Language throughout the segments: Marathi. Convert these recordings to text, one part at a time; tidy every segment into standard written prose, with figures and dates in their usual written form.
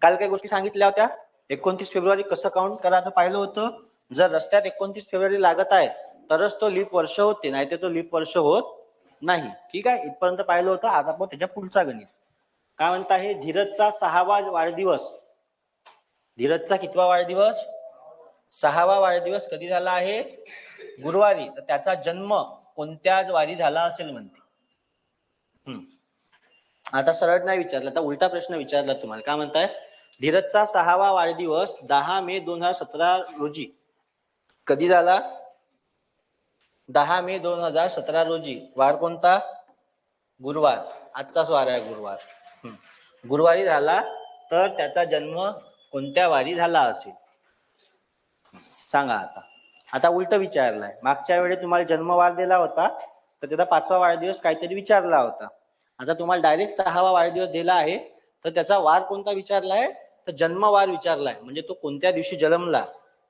काल काही गोष्टी सांगितल्या होत्या. 29 फेब्रुवारी कसं काउंट करायचं पाहिलं होतं. जर रस्त्यात 29 फेब्रुवारी लागत आहे तरच तो लीप वर्ष होते, नाही तर तो लीप वर्ष होत नाही. ठीक आहे, इथपर्यंत पाहिलं होतं. आता आपण त्याच्या पुढचा गणित काय म्हणता आहे. धीरजचा 6वा वाढदिवस. धीरजचा कितवा वाढदिवस? 6वा वाढदिवस कधी झाला आहे? गुरुवारी. तर त्याचा जन्म कोणत्या वारी झाला असेल म्हणते. आता सरळ नाही विचारलं, आता उलटा प्रश्न विचारला तुम्हाला. काय म्हणताय? धीरजचा 6वा वाढदिवस 10 मे 2017 रोजी कधी झाला? 10 मे 2017 रोजी. वार कोणता? गुरुवार. आजचाच वार आहे गुरुवार. गुरुवारी झाला. तर त्याचा जन्म कोणत्या वारी झाला असेल सांगा. आता उलट विचारलाय. मागच्या वेळी तुम्हाला जन्मवार दिला होता तर त्याचा 5वा वाढदिवस काहीतरी विचारला होता. आता तुम्हाला डायरेक्ट 6वा वाढदिवस दिला आहे तर त्याचा वार कोणता विचारलाय? तर जन्मवार विचारलाय. म्हणजे तो कोणत्या दिवशी जन्मला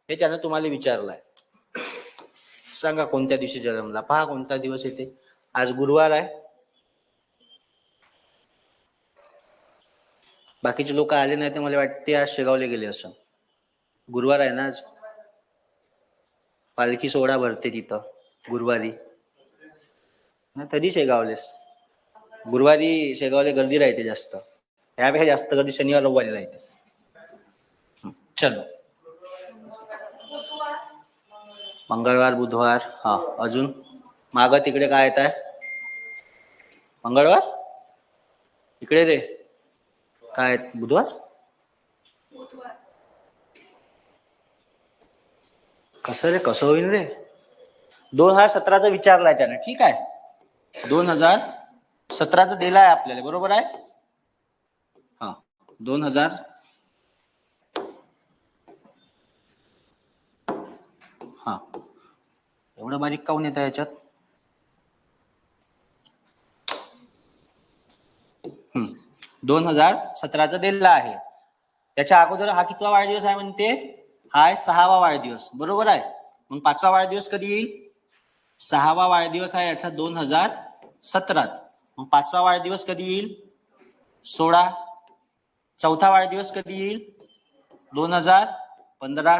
हे त्यानं तुम्हाला विचारलाय. सांगा कोणत्या दिवशी जन्मला. पहा कोणता दिवस येते. आज गुरुवार आहे. बाकीचे लोक आले नाही तर मला वाटते आज शेगावले गेले असं. गुरुवार आहे ना आज. पालखी सोहळा भरते तिथं गुरुवारी. तरी शेगावलेस गुरुवारी शेगावले गर्दी राहते जास्त. यापेक्षा जास्त गर्दी शनिवार रविवारी राहते. चलो, मंगळवार बुधवार. हा, अजून माग तिकडे काय येत आहे? मंगळवार इकडे रे. काय बुधवार? कसं रे, कसं होईल रे? 2017चा विचारलाय त्याने. ठीक आहे, 2017चा दिलाय आपल्याला. बरोबर आहे. हा, 2000. हा, एवढं बारीक काऊन येत आहे याच्यात? 2017चा दिला आहे. त्याच्या अगोदर हा कितवा वाढदिवस आहे म्हणते? हा आहे 6वा वाढदिवस. बरोबर आहे. मग 5वा वाढदिवस कधी येईल? 6वा वाढदिवस आहे याचा 2017. मग 5वा वाढदिवस कधी येईल? 16. चौथा वाढदिवस कधी येईल? 2015.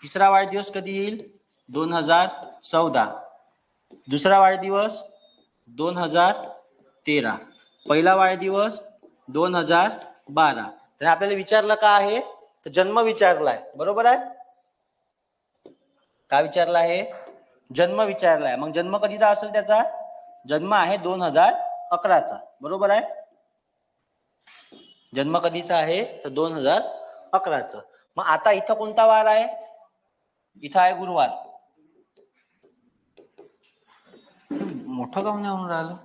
तिसरा वाढदिवस कधी येईल? 2014. दुसरा वाढदिवस 2013. पहिला वाढदिवस 2012. तर आपल्याला विचारलं का आहे? तर जन्म विचारलाय. बरोबर आहे. काय विचारला आहे? जन्म विचारलाय. मग जन्म कधीचा असेल त्याचा? जन्म आहे 2011चा. बरोबर आहे. जन्म कधीचा आहे? तर 2011चा. मग आता इथं कोणता वार आहे? इथं आहे गुरुवार. मोठं काम नाही होऊन राहिलं.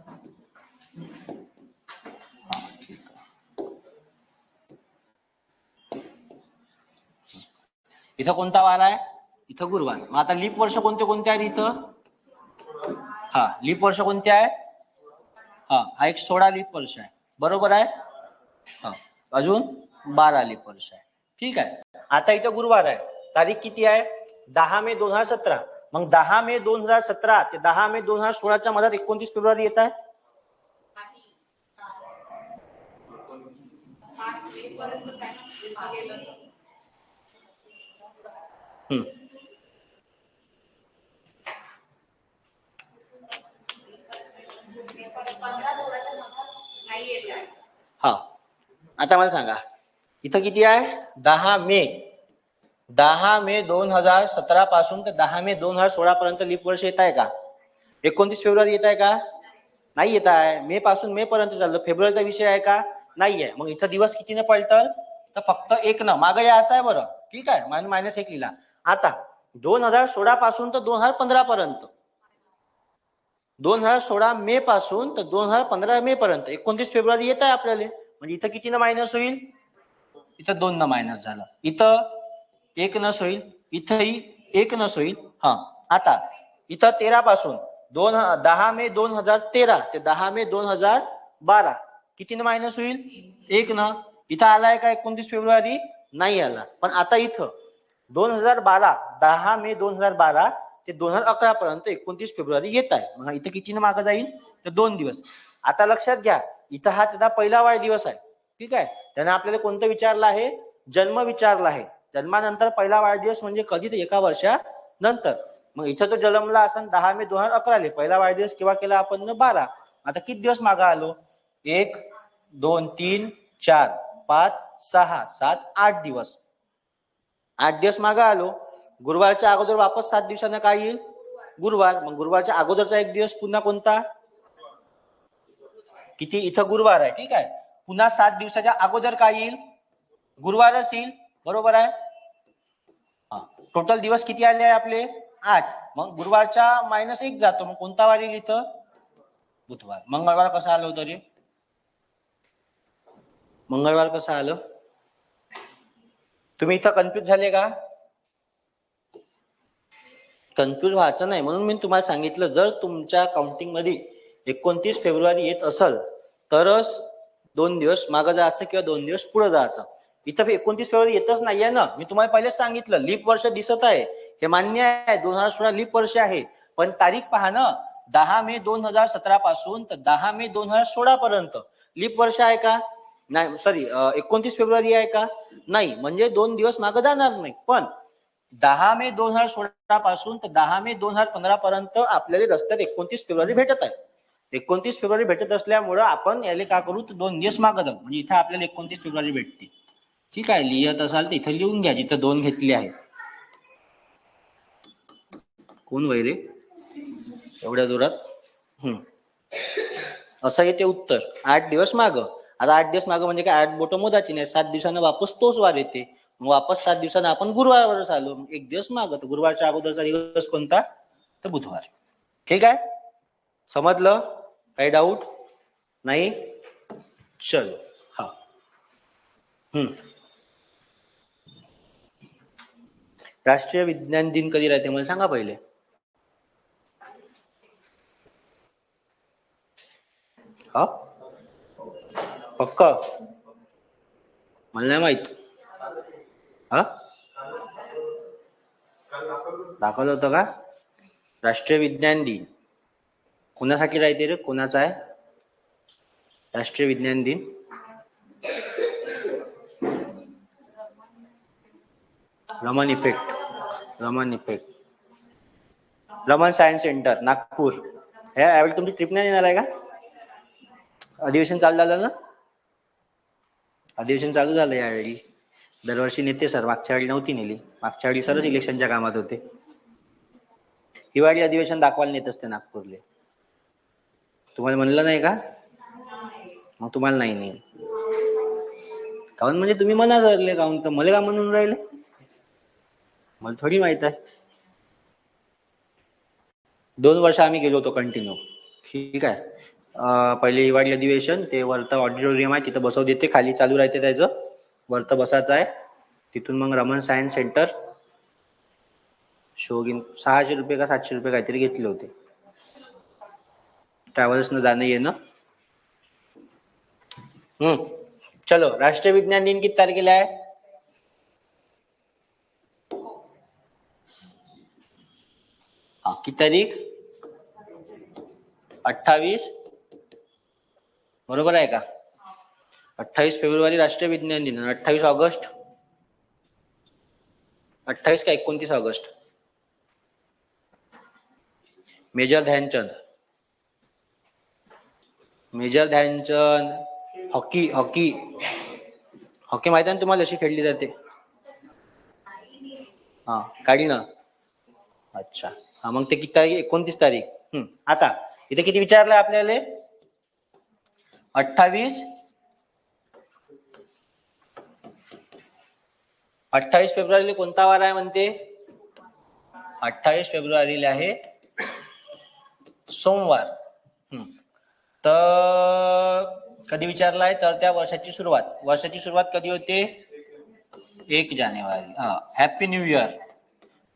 इथं कोणता वार आहे? इथं गुरुवार. मग आता लीप वर्ष कोणते कोणते आहेत इथं? हा, लीप वर्ष कोणते आहे? हा एक 16 लीप वर्ष आहे. बरोबर आहे. हा, अजून 12 लीप वर्ष आहे. ठीक आहे. आता इथं गुरुवार आहे. तारीख किती आहे? 10 मे 2017. मग 10 मे 2017 ते 10 मे 2016च्या मधात 29 फेब्रुवारी येत आहे. हा, आता मला सांगा इथं किती आहे? 10 मे. 10 मे 2017 पासून तर 10 मे 2016 पर्यंत लीप वर्ष येत आहे का? 29 फेब्रुवारी येत आहे का? नाही येत आहे. मे पासून मे पर्यंत चाललं. फेब्रुवारीचा विषय आहे का? नाहीये. मग इथं दिवस कितीने पलटल? तर फक्त 1 न मागे यायचं आहे. बरं, ठीक आहे. -1 लिहिला. आता 2016 पासून तर 2015 पर्यंत. 2016 मे पासून तर 2015 मे पर्यंत 29 फेब्रुवारी येत आहे आपल्याला. म्हणजे इथं किती न मायनस होईल? इथं 2 न मायनस झालं. इथं 1 नस होईल. इथंही 1 नस होईल. हा, आता इथं 13 पासून 10 मे 2013 ते 10 मे 2012 किती न मायनस होईल? 1 न. इथं आलाय का 29 फेब्रुवारी? नाही आला. पण आता इथं 2012 10 मे 2012 ते 2011 पर्यंत 29 फेब्रुवारी येत आहे. मग इथं किती न मागं जाईल? तर 2 दिवस. आता लक्षात घ्या, इथं हा त्याचा पहिला वाढदिवस आहे. ठीक आहे. त्याने आपल्याला कोणतं विचारलं आहे? जन्म विचारला आहे. जन्मानंतर पहिला वाढदिवस म्हणजे कधी? तर एका वर्षानंतर. मग इथं तो जन्मला असन 10 मे 2011 पहिला वाढदिवस केव्हा केला आपण? 12. आता किती दिवस मागे आलो? 1 2 3 4 5 6 7 8 दिवस. 8 दिवस मागे आलो. गुरुवारच्या अगोदर वापस 7 दिवसांना काय येईल? गुरुवार. मग गुरुवारच्या अगोदरचा एक दिवस पुन्हा कोणता? किती? इथं गुरुवार आहे. ठीक आहे. पुन्हा 7 दिवसाच्या अगोदर काय येईल? गुरुवारच येईल. बरोबर आहे. टोटल दिवस किती आले आहे आपले? 8. मग गुरुवारच्या -1 जातो. मग कोणता वार येईल इथं? बुधवार. मंगळवार कसं आलं होतं रे? मंगळवार कसं आलं? तुम्ही इथं कन्फ्युज झाले का? कन्फ्युज व्हायचं नाही म्हणून मी तुम्हाला सांगितलं, जर तुमच्या काउंटिंग मध्ये 29 फेब्रुवारी येत असेल तरच 2 दिवस मागे जायचं किंवा 2 दिवस पुढे जायचं. इथं 29 फेब्रुवारी येतच नाहीये ना. मी तुम्हाला पहिलेच सांगितलं, लीप वर्ष दिसत आहे, हे मान्य आहे. 2016 लीप वर्ष आहे, पण तारीख पहा ना, 10 मे 2017 पासून तर 10 मे 2016 पर्यंत लीप वर्ष आहे का? नाही. सॉरी, 29 फेब्रुवारी आहे का? नाही. म्हणजे 2 दिवस मागे जाणार नाही. पण 10 मे 2016 पासून तर 10 मे 2015 पर्यंत आपल्याला रस्त्यात 29 फेब्रुवारी भेटत आहे. 29 फेब्रुवारी भेटत असल्यामुळं आपण याले का करू, तर 2 दिवस मागे जाऊ. म्हणजे इथं आपल्याला 29 फेब्रुवारी भेटते. ठीक आहे. लिहत असाल तर इथं लिहून घ्या, जिथं 2 घेतली आहे. कोण वैरे एवढ्या जोरात? असं येते उत्तर. 8 दिवस मागं. आता 8 दिवस मागं म्हणजे काय? 8 बोटं मोजायची नाही. 7 दिवसांना वापस तोच वार येते. मग वापस 7 दिवसांना आपण गुरुवारवरच आलो. एक दिवस मागं. तर गुरुवारच्या अगोदरचा दिवस कोणता? तर बुधवार. ठीक आहे. समजलं? काही डाऊट नाही? चलो. हा. राष्ट्रीय विज्ञान दिन कधी राहते मला सांगा पहिले. हा, पक्का? मला नाही माहित. हा, दाखवलं होतं का? राष्ट्रीय विज्ञान दिन कोणासाठी राहते रे? कोणाचा आहे राष्ट्रीय विज्ञान दिन? Raman effect. Raman effect. Raman science centre Nagpur. यावेळी तुमची ट्रिप नाही येणार आहे का? अधिवेशन चालू झालं ना? अधिवेशन चालू झालं यावेळी. दरवर्षी नेते सर. मागच्या वेळी नव्हती नेली. मागच्या वेळी सरच इलेक्शनच्या कामात होते. हिवाळी अधिवेशन दाखवायला नेत असते नागपूरले. तुम्हाला म्हणलं नाही का? मग तुम्हाला नाही नाही. काऊन म्हणजे तुम्ही मना सरले काऊन, तर मला का म्हणून राहिले? मला थोडी माहित आहे. 2 वर्ष आम्ही गेलो होतो कंटिन्यू. ठीक आहे. पहिले हिवाळी अधिवेशन, ते वरतं ऑडिटोरियम आहे, तिथं बसव देते. खाली चालू राहते त्याचं. वरतं बसायचं आहे. तिथून मग रमन सायन्स सेंटर शोगिन 600 रुपये का 700 रुपये काहीतरी घेतले होते. ट्रॅव्हल्सनं जाणं येणं. चलो. राष्ट्रीय विज्ञान दिन किती तारखेला आहे? किती तारीख? 28. बरोबर आहे का? 28 फेब्रुवारी राष्ट्रीय विज्ञान दिन. 28 ऑगस्ट. 28 का 29 August? Major Dhyanchand. Major Dhyanchand. Hockey. Hockey. Hockey माहिती आहे ना तुम्हाला, अशी खेळली जाते? हा, काढी ना. अच्छा. हा, मग ते किती तारीख? 29 तारीख. आता इथे किती विचारलंय आपल्याला? 28. 28 फेब्रुवारीला कोणता वार आहे म्हणते? 28 फेब्रुवारीला आहे सोमवार. तर कधी विचारलाय? तर त्या वर्षाची सुरुवात. वर्षाची सुरुवात कधी होते? 1 जानेवारी. Happy new year.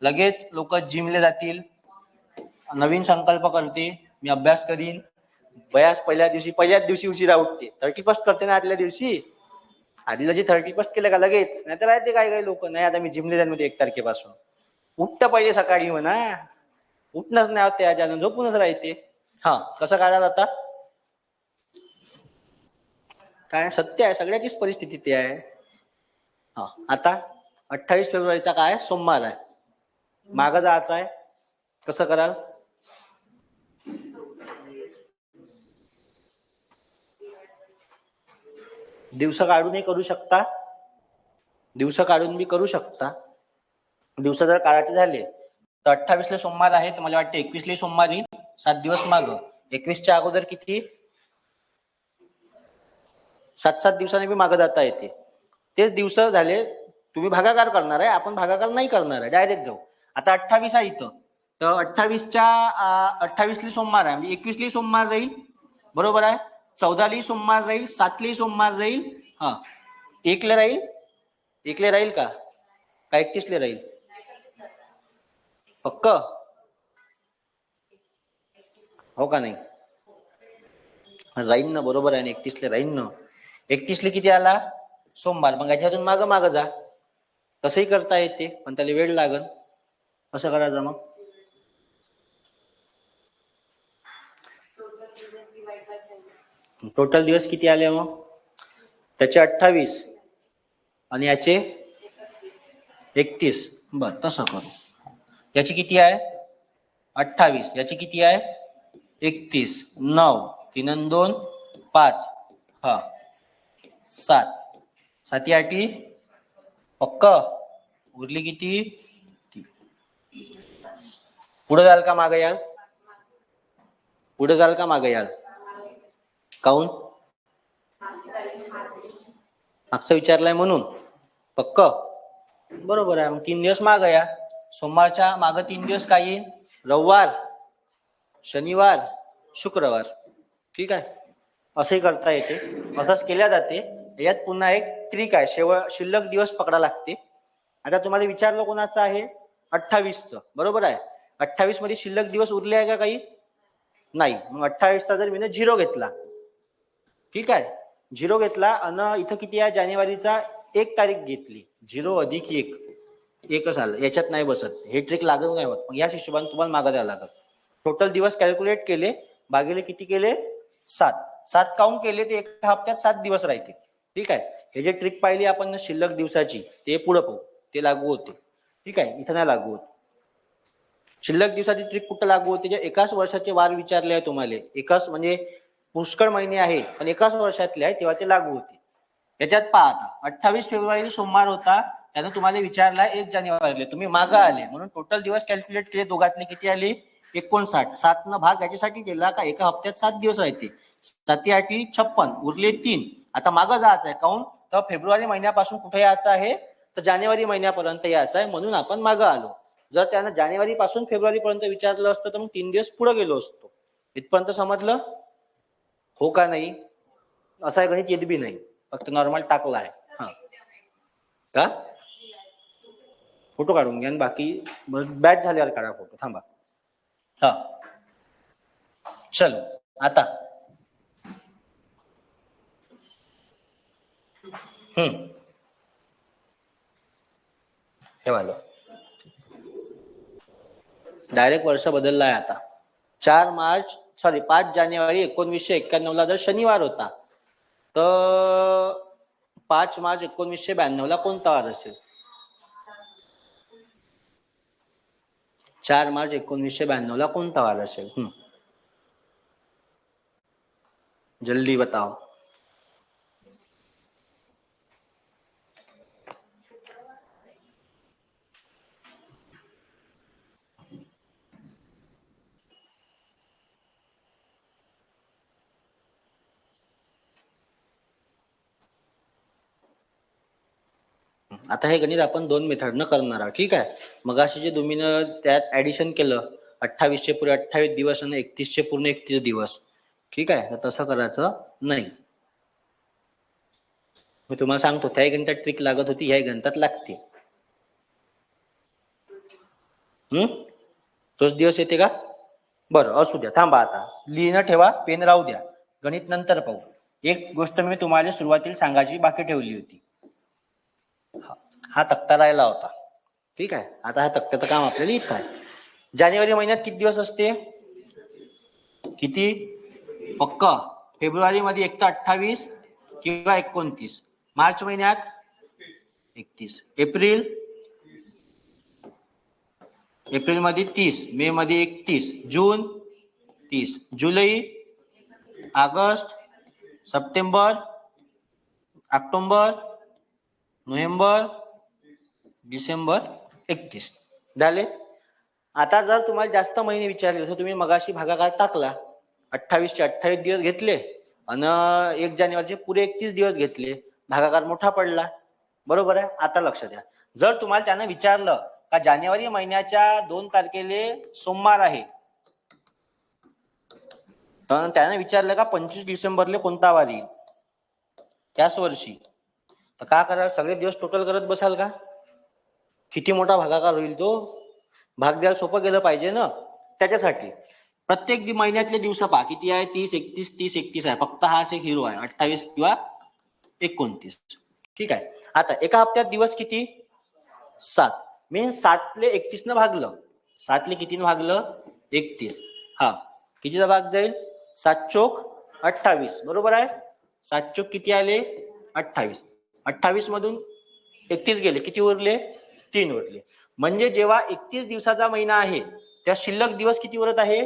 लगेच लोक जिमले जातील, नवीन संकल्प करते, मी अभ्यास करीन. बयास पहिल्याच दिवशी उशिरा उठते. 31 करते ना आदल्या दिवशी. आदल्या दिवशी 31 केलं का लगेच? नाही तर राहते काही लोक, नाही आता मी जिमले जाईन मध्ये 1 तारखेपासून. उठतं पहिले सकाळी म्हणा. उठणंच नाही होते, अचानक झोपूनच राहते. कसं काढायला आता? काय सत्य आहे, सगळ्याचीच परिस्थिती ती आहे. हा आता 28 फेब्रुवारीचा काय सोमवार आहे, मागं जायचं आहे, कसं कराल? दिवस काढूनही करू शकता, दिवस काढून बी करू शकता. दिवस जर काढायचे झाले तर 28ला सोमवार आहे, तर मला वाटतं 21ला सोमवार येईल, 7 दिवस माग. 21च्या अगोदर किती, 7 दिवसांनी बी मागं जाता येते. तेच दिवस झाले, तुम्ही भागाकार करणार आहे, आपण भागाकार नाही करणार आहे, डायरेक्ट जाऊ. आता 28 आहे इथं, तर 28ला सोमवार आहे, म्हणजे 21ला सोमवार राहील, बरोबर आहे. 14ला सोमवार राहील, 7ला सोमवार राहील, हा 1ला राहील, 1ला राहील का 31ला राहील? पक्क हो का नाही? राहील ना, बरोबर आहे ना, 31ला राहील ना. 31ला किती आला सोमवार, मग याच्यातून मागं मागं जा, तसंही करता येते, पण त्याला वेळ लागल. कसं करायचं मग? टोटल दिवस किती आले मग? त्याचे 28 आणि याचे 31. बर तसं करू. याची किती आहे 28, याची किती आहे 31, 9 3 आणि 2 5, हा 7, 7 8 पक्क. उरली किती? पुढे जाल का मागे याल? पुढे जाल का मागे याल? काऊन? मागचं विचारलंय म्हणून. पक्क बरोबर आहे. मग 3 दिवस मागे या. सोमवारच्या मागे 3 दिवस काय येईल? रविवार, शनिवार, शुक्रवार. ठीक आहे, असंही करता येते, असंच केल्या जाते. यात पुन्हा एक ट्रिक आहे, शिल्लक दिवस पकडा लागते. आता तुम्हाला विचारलं कोणाचं आहे 28चं, बरोबर आहे. 28 मध्ये शिल्लक दिवस उरले आहे का काही? नाही. मग 28चा जर मी 0 घेतला, ठीक आहे, 0 घेतला आणि इथं किती आहे जानेवारीचा 1 तारीख घेतली, 0 अधिक 1 एकच आलं, याच्यात नाही बसत, हे ट्रिक लागू नाही होत. मग या हिशोबाने तुम्हाला मागे द्यावं लागत. टोटल दिवस कॅल्क्युलेट केले, भागिले किती केले 7, 7 काउंट केले ते एका हप्त्यात 7 दिवस राहते. ठीक आहे, हे जे ट्रिक पाहिली आपण शिल्लक दिवसाची, ते पुढे पाहू, ते लागू होते. ठीक आहे, इथं नाही लागू होत. शिल्लक दिवसाची ट्रिक कुठं लागू होते? जे एकाच वर्षाचे वार विचारले आहे तुम्हाला, एकाच म्हणजे पुष्कळ महिने आहेत पण एकाच वर्षातले आहे, तेव्हा ते लागू होते. याच्यात पहा, आता 28 फेब्रुवारी सोमवार होता, त्यानं तुम्हाला विचारला 1 जानेवारीला, तुम्ही मागं आले म्हणून टोटल दिवस कॅल्क्युलेट केले, दोघातले किती आले 59. 7 न भाग याच्यासाठी केला का एका हप्त्यात 7 दिवस राहते, 7 8 56, उरले 3. आता मागं जायचं आहे, काऊन तर फेब्रुवारी महिन्यापासून कुठे यायचं आहे, तर जानेवारी महिन्यापर्यंत यायचं आहे, म्हणून आपण मागं आलो. जर त्यानं जानेवारी पासून फेब्रुवारी पर्यंत विचारलं असतं तर मग 3 दिवस पुढे गेलो असतो. इथपर्यंत समजलं हो का नाही? असं आहे, गणित येत बी नाही, फक्त नॉर्मल टाकला आहे. हा का फोटो काढून घ्या, बाकी बॅच झाल्यावर काढा फोटो. थांबा. हा चलो आता हे वालं डायरेक्ट वर्ष बदललं आहे आता. 5 जानेवारी 1991 ला जर शनिवार होता, तर 5 मार्च 1992 ला कोणता वार असेल? 4 मार्च 1992 ला कोणता वार असेल? जल्दी बताओ. आता हे गणित आपण 2 मेथडनं करणार आहोत. ठीक आहे, मग अशी जे तुम्ही त्यात ऍडिशन केलं, 28 चे पुरे 28 दिवस आणि 31 चे पूर्ण 31 दिवस. ठीक आहे, तर तसं करायचं नाही. मी तुम्हाला सांगतो, त्या गणितात ट्रिक लागत होती, ह्या गणितात लागते. तोच दिवस येते का? बरं असू द्या, थांबा, आता लिहिणं ठेवा, पेन राहू द्या, गणित नंतर पाहू. एक गोष्ट मी तुम्हाला सुरुवातीला सांगायची बाकी ठेवली होती. हा तक्ता राहिला होता. ठीक आहे, आता हा तक्त्याचं काम आपल्याला इथं आहे. जानेवारी महिन्यात किती दिवस असते? किती? पक्का फेब्रुवारी मध्ये 1 तर 28, किंवा 29. मार्च महिन्यात 31. एप्रिल मध्ये 30, मे मध्ये 31, जून 30, जुलै, ऑगस्ट, सप्टेंबर, ऑक्टोबर, नोव्हेंबर, डिसेंबर 31 झाले. आता जर तुम्हाला जास्त महिने विचारले, जसं तुम्ही मगाशी भागाकार टाकला, 28चे 28 दिवस घेतले आणि 1 जानेवारीचे पुरे 31 दिवस घेतले, भागाकार मोठा पडला. बरोबर आहे. आता लक्ष द्या, जर तुम्हाला त्यानं विचारलं का जानेवारी महिन्याच्या 2 तारखेले सोमवार आहे, तर त्यानं विचारलं का 25 डिसेंबरले कोणता वार येईल त्याच वर्षी, तर का कराल, सगळे दिवस टोटल करत बसाल का? किती मोठा भागाकार होईल तो, भाग द्यायला सोपं गेलं पाहिजे ना. त्याच्यासाठी प्रत्येक महिन्यातले दिवस पहा किती आहे, 30, 31, 30, 31 आहे. फक्त हाच एक हिरो आहे, 28 किंवा 29. ठीक आहे. आता एका हप्त्यात दिवस किती, 7. मीन्स 7 ले 31 न भागलं, 7 ले किती भागलं, 31. हा कितीचा भाग जाईल, 7 चोक 28. बरोबर आहे. 7 चोक किती आले, 28. 28 मधून 31 गेले, किती उरले, 3 उरले. म्हणजे जेव्हा 31 दिवसाचा महिना आहे त्या शिल्लक दिवस किती उरत आहे,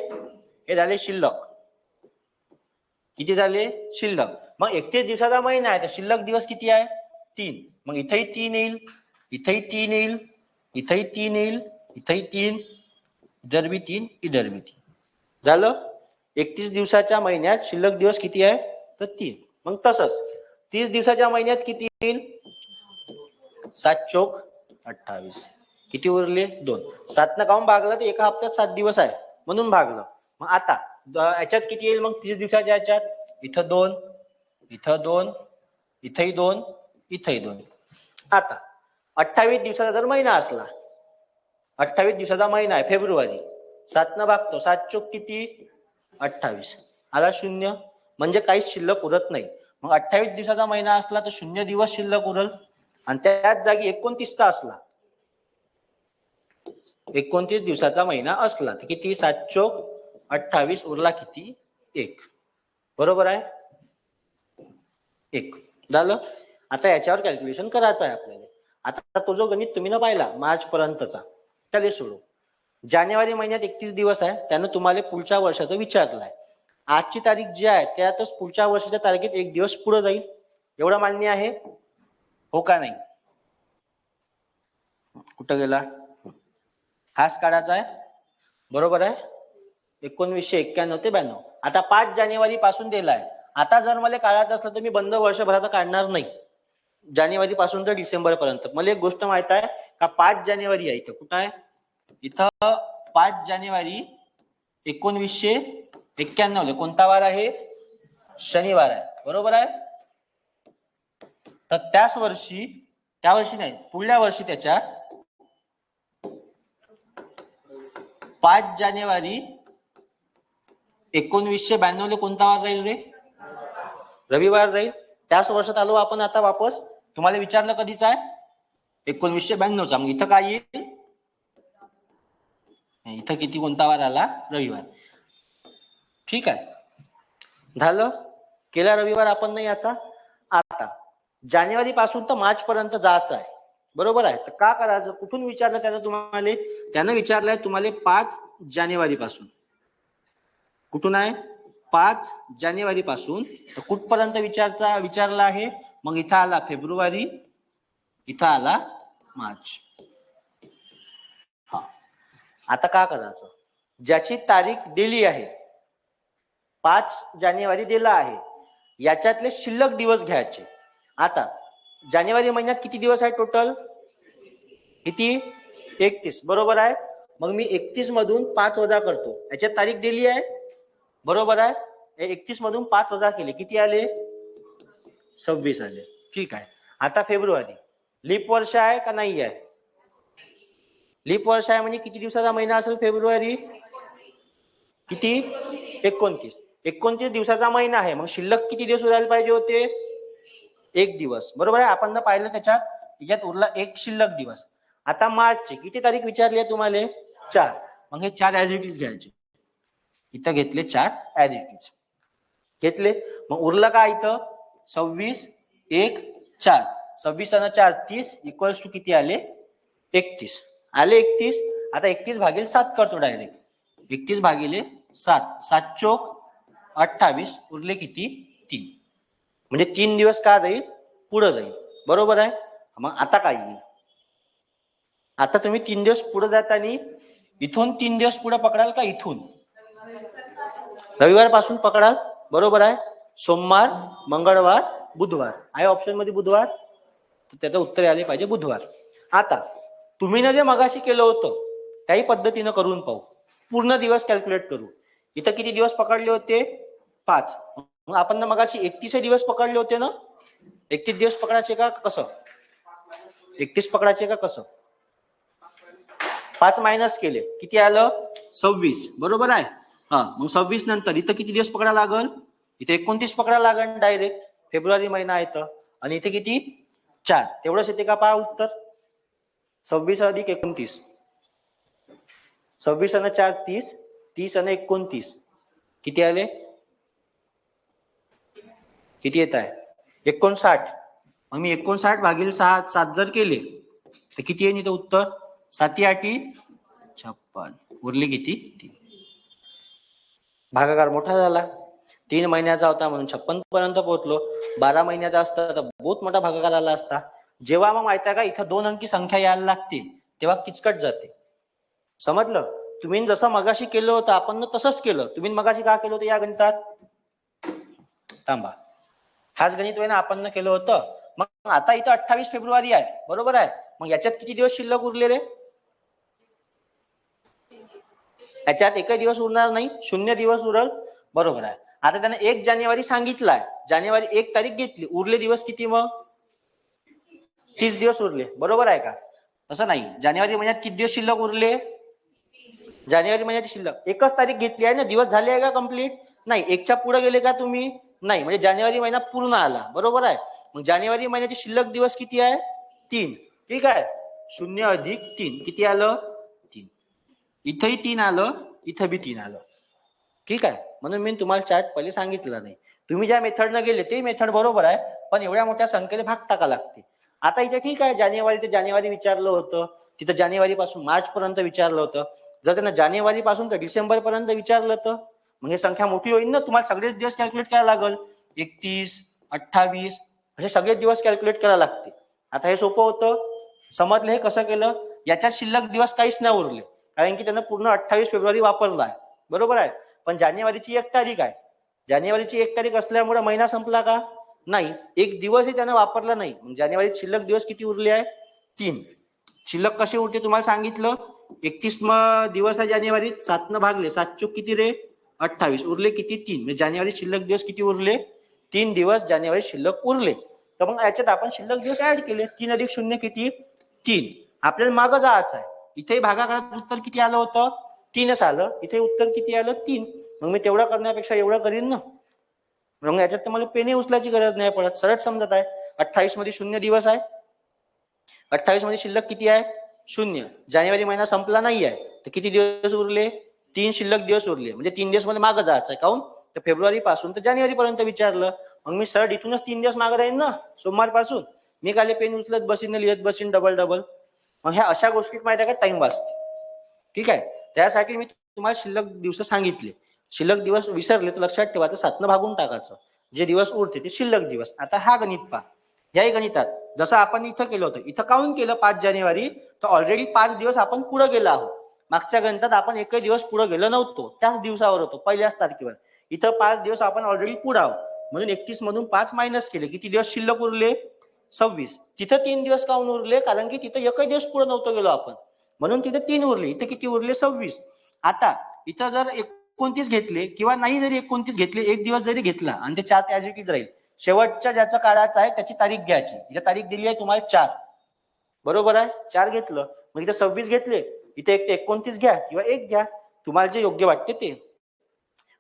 हे झाले शिल्लक. किती झाले, शिल्लक. मग 31 दिवसाचा महिना आहे तर शिल्लक दिवस किती आहे, 3. मग इथेही 3 येईल, इथेही 3 येईल, इथेही 3 येईल, इथेही 3, इधर भी 3, इधर भी 3 झालं. 31 दिवसाच्या महिन्यात शिल्लक दिवस किती आहे, तर 3. मग तसंच 30 दिवसाच्या महिन्यात किती येईल, 7 चोक 28. किती उरले, 2. 7 न काऊन भागलं, तर एका हप्त्यात 7 दिवस आहे म्हणून भागलं. मग आता याच्यात किती येईल, मग 30 दिवसाच्या याच्यात, इथं 2, इथं 2, इथंही 2, इथंही 2. आता 28 दिवसाचा जर महिना असला, 28 दिवसाचा महिना आहे फेब्रुवारी, 7 न भागतो, 7 चोक किती, 28, आला 0, म्हणजे काहीच शिल्लक उरत नाही. मग 28 दिवसाचा महिना असला तर 0 दिवस शिल्लक उरल, आणि त्याच जागी 29चा असला, 29 दिवसाचा महिना असला तर किती, 7 चोक 28, उरला किती, 1. बरोबर आहे, 1 झालं. आता याच्यावर कॅल्क्युलेशन करायचं आहे आपल्याला. आता तो जो गणित तुम्ही ना पाहिला मार्च पर्यंतचा, त्याला सोडू. जानेवारी महिन्यात 31 दिवस आहे, त्यानं तुम्हाला पुढच्या वर्षाचं विचारलं आहे. आजची तारीख जी आहे त्यातच पुढच्या वर्षाच्या तारखेत 1 दिवस पुढे जाईल, एवढं मान्य आहे, हो का नाही. कुठं गेला, हाच काढायचा आहे. बरोबर आहे. 1991 ते 92. आता 5 जानेवारी पासून दिलाय. आता जर मला काढायचं असलं तर मी बंद वर्षभराचं काढणार नाही, जानेवारी पासून तर डिसेंबर पर्यंत. मला एक गोष्ट माहित आहे का, 5 जानेवारी आहे इथं, कुठं आहे, इथं 5 जानेवारी 1991 कोणता वार आहे, शनिवार आहे. बरोबर आहे. तर त्याच वर्षी, त्या वर्षी नाही, पुढल्या वर्षी त्याच्या 5 जानेवारी 1992 कोणता वार राहील रे, रविवार राहील. त्याच वर्षात आलो आपण आता वापस. तुम्हाला विचारलं कधीच आहे, 1992चा. मग इथं काय येईल, इथं किती, कोणता वार आला, रविवार. ठीक आहे, झालं. केला रविवार आपण नाही याचा. आता जानेवारी पासून तर मार्च पर्यंत जायचं आहे. बरोबर आहे. तर का करायचं, कुठून विचारलं त्यानं तुम्हाला, त्यानं विचारलंय तुम्हाला 5 जानेवारी पासून. कुठून आहे, 5 जानेवारी पासून तर कुठपर्यंत विचारला आहे. मग इथं आला फेब्रुवारी, इथं आला मार्च. हा, आता का करायचं, ज्याची तारीख दिली आहे 5 जानेवारी दिला आहे, याच्यातले शिल्लक दिवस घ्यायचे. आता जानेवारी महिन्यात किती दिवस आहे टोटल, किती, 31. बरोबर आहे. मग मी 31 मधून 5 वजा करतो, याच्यात तारीख दिली आहे. बरोबर आहे. 31 मधून 5 वजा केले, किती आले, 26 आले. ठीक आहे. आता फेब्रुवारी, लीप वर्ष आहे का नाही आहे, लीप वर्ष आहे म्हणजे किती दिवसाचा महिना असेल फेब्रुवारी, किती, 29. 29 दिवसाचा महिना आहे, मग शिल्लक किती दिवस उरायला पाहिजे होते, 1 दिवस. बरोबर आहे. आपण पाहिलं त्याच्यात उरला 1 शिल्लक दिवस. आता मार्चची किती तारीख विचारली आहे तुम्हाला, 4. मग हे 4 ऍज इट इज घ्यायचे, इथं घेतले 4 ऍज इट इज घेतले. मग उरलं का इथं 26 1 4 26 आणि 4 30 इक्वल्स टू किती आले 31 आले 31. आता 31 भागिले 7 करतो डायरेक्ट 31 भागिले 7 7 चोक 28 उरले किती 3 म्हणजे 3 दिवस का जाईल पुढे जाईल बरोबर आहे. मग आता काय येईल आता तुम्ही 3 दिवस पुढे जाताना इथून 3 दिवस पुढे पकडाल का इथून रविवार पासून पकडाल बरोबर आहे. सोमवार मंगळवार बुधवार आहे ऑप्शन मध्ये बुधवार तर त्याचं उत्तर आले पाहिजे बुधवार. आता तुम्ही ना जे मगाशी केलं होतं त्याही पद्धतीनं करून पाहू पूर्ण दिवस कॅल्क्युलेट करू. इथं किती दिवस पकडले होते 5 मग आपण ना मगाशी 31 दिवस पकडले होते ना 31 दिवस पकडायचे का कसं 31 पकडायचे का कसं 5 मायनस केले किती आलं 26 बरोबर आहे. हा मग 26 नंतर इथं किती दिवस पकडा लागल इथे 29 पकडा लागल डायरेक्ट फेब्रुवारी महिना येतं आणि इथे किती 4 तेवढंच येते का पहा उत्तर 26 अधिक 29 26 आणि 4 30 30 आणि 29 किती आले किती येत आहे 59. मग मी 59 भागिले 7 जर केले तर किती येईल इथं उत्तर 7 8 56 उरले किती 3. भागाकार मोठा झाला 3 महिन्याचा होता म्हणून 56 पर्यंत पोहोचलो 12 महिन्याचा असता तर बहुत मोठा भागाकार आला असता. जेव्हा मग माहिती आहे का इथं 2 अंकी संख्या यायला लागते तेव्हा किचकट जाते समजलं. तुम्ही जसं मगाशी केलं होतं आपण तसंच केलं तुम्ही मगाशी का केलं होतं या गणितात थांबा हाच गणित आहे ना आपण केलं होतं. मग आता इथं 28 फेब्रुवारी आहे बरोबर आहे. मग याच्यात किती दिवस शिल्लक उरले रे याच्यात एकही दिवस उरणार नाही 0 दिवस उरल बरोबर आहे. आता त्याने 1 जानेवारी सांगितलाय जानेवारी 1 तारीख घेतली उरले दिवस किती मग 30 दिवस उरले बरोबर आहे का. तसं नाही जानेवारी महिन्यात किती दिवस शिल्लक उरले जानेवारी महिन्याची शिल्लक 1च तारीख घेतली आहे ना दिवस झाले आहे का कंप्लीट नाही 1च्या पुढे गेले का तुम्ही नाही म्हणजे जानेवारी महिना पूर्ण आला बरोबर आहे. मग जानेवारी महिन्याची शिल्लक दिवस किती आहे 3 ठीक आहे 0 अधिक 3 किती आलं 3 इथंही 3 आलं इथं बी 3 आलं ठीक आहे. म्हणून मी तुम्हाला चार्ट पहिले सांगितलं नाही तुम्ही ज्या मेथडनं गेले ते मेथड बरोबर आहे पण एवढ्या मोठ्या संख्येने भाग टाका लागते. आता इथे ठीक आहे जानेवारी ते जानेवारी विचारलं होतं तिथं जानेवारी पासून मार्च पर्यंत विचारलं होतं जर त्यांना जानेवारी पासून तर डिसेंबर पर्यंत विचारलं तर मग हे संख्या मोठी होईल ना तुम्हाला सगळेच दिवस कॅल्क्युलेट करायला लागल 31 28 असे सगळे दिवस कॅल्क्युलेट करायला लागते. आता हे सोपं होतं समजलं हे कसं केलं याच्यात शिल्लक दिवस काहीच नाही उरले कारण की त्यानं पूर्ण 28 फेब्रुवारी वापरला आहे बरोबर आहे. पण जानेवारीची 1 तारीख आहे जानेवारीची 1 तारीख असल्यामुळे महिना संपला का नाही एक दिवसही त्यानं वापरला नाही. जानेवारीत शिल्लक दिवस किती उरले आहे 3 शिल्लक कसे उरते तुम्हाला सांगितलं 31 दिवस आहे जानेवारीत 7 न भागले 7 चोक किती रे 28 उरले किती 3 म्हणजे जानेवारी शिल्लक दिवस किती उरले 3 दिवस जानेवारी शिल्लक उरले. तर मग याच्यात आपण शिल्लक दिवस ऍड केले 3 अधिक 0 किती 3 आपल्याला मागं जायचं आहे. इथे भागाकारात उत्तर किती आलं होतं 3च आलं इथे उत्तर किती आलं 3 मग मी तेवढं करण्यापेक्षा एवढं करीन ना मग याच्यात तर मला पेनही उचलायची गरज नाही पडत सरळ समजत आहे. 28 मध्ये 0 दिवस आहे 28 मध्ये शिल्लक किती आहे 0 जानेवारी महिना संपला नाही आहे तर किती दिवस उरले 3 शिल्लक दिवस उरले म्हणजे 3 दिवस मध्ये मागं जायचं आहे काऊन तर फेब्रुवारी पासून तर जानेवारी पर्यंत विचारलं मग मी सरळ इथूनच 3 दिवस मागं राहीन ना सोमवार पासून मी खाली पेन उचलत बसीन लिहित बसीन डबल मग ह्या अशा गोष्टीत माहिती आहे का टाइम वाचते ठीक आहे. त्यासाठी मी तुम्हाला शिल्लक दिवस सांगितले शिल्लक दिवस विसरले तर लक्षात ठेवा तर 7 भागून टाकायचं जे दिवस उरते ते शिल्लक दिवस. आता हा गणित पहा याही गणितात जसं आपण इथं केलं होतं इथं काऊन केलं 5 जानेवारी तर ऑलरेडी 5 दिवस आपण पुढे गेलो आहोत. मागच्या गणितात आपण एकही दिवस पुढे गेलो नव्हतो त्याच दिवसावर होतो पहिल्याच तारखेवर इथं 5 दिवस आपण ऑलरेडी पुढे आहोत म्हणून 31 मधून 5 मायनस केले किती दिवस शिल्लक उरले 26 तिथं 3 दिवस काऊन उरले कारण की तिथं एकही दिवस पुढे नव्हतो गेलो आपण म्हणून तिथे 3 उरले इथे किती उरले 26. आता इथं जर 29 घेतले किंवा नाही जरी 29 घेतले एक दिवस जरी घेतला आणि ते 4 त्याच राहील शेवटच्या ज्याचा काढायचा आहे त्याची तारीख घ्यायची इथे तारीख दिली आहे तुम्हाला 4 बरोबर आहे 4 घेतलं मग इथे 26 घेतले इथे 29 घ्या किंवा 1 घ्या तुम्हाला जे योग्य वाटते ते.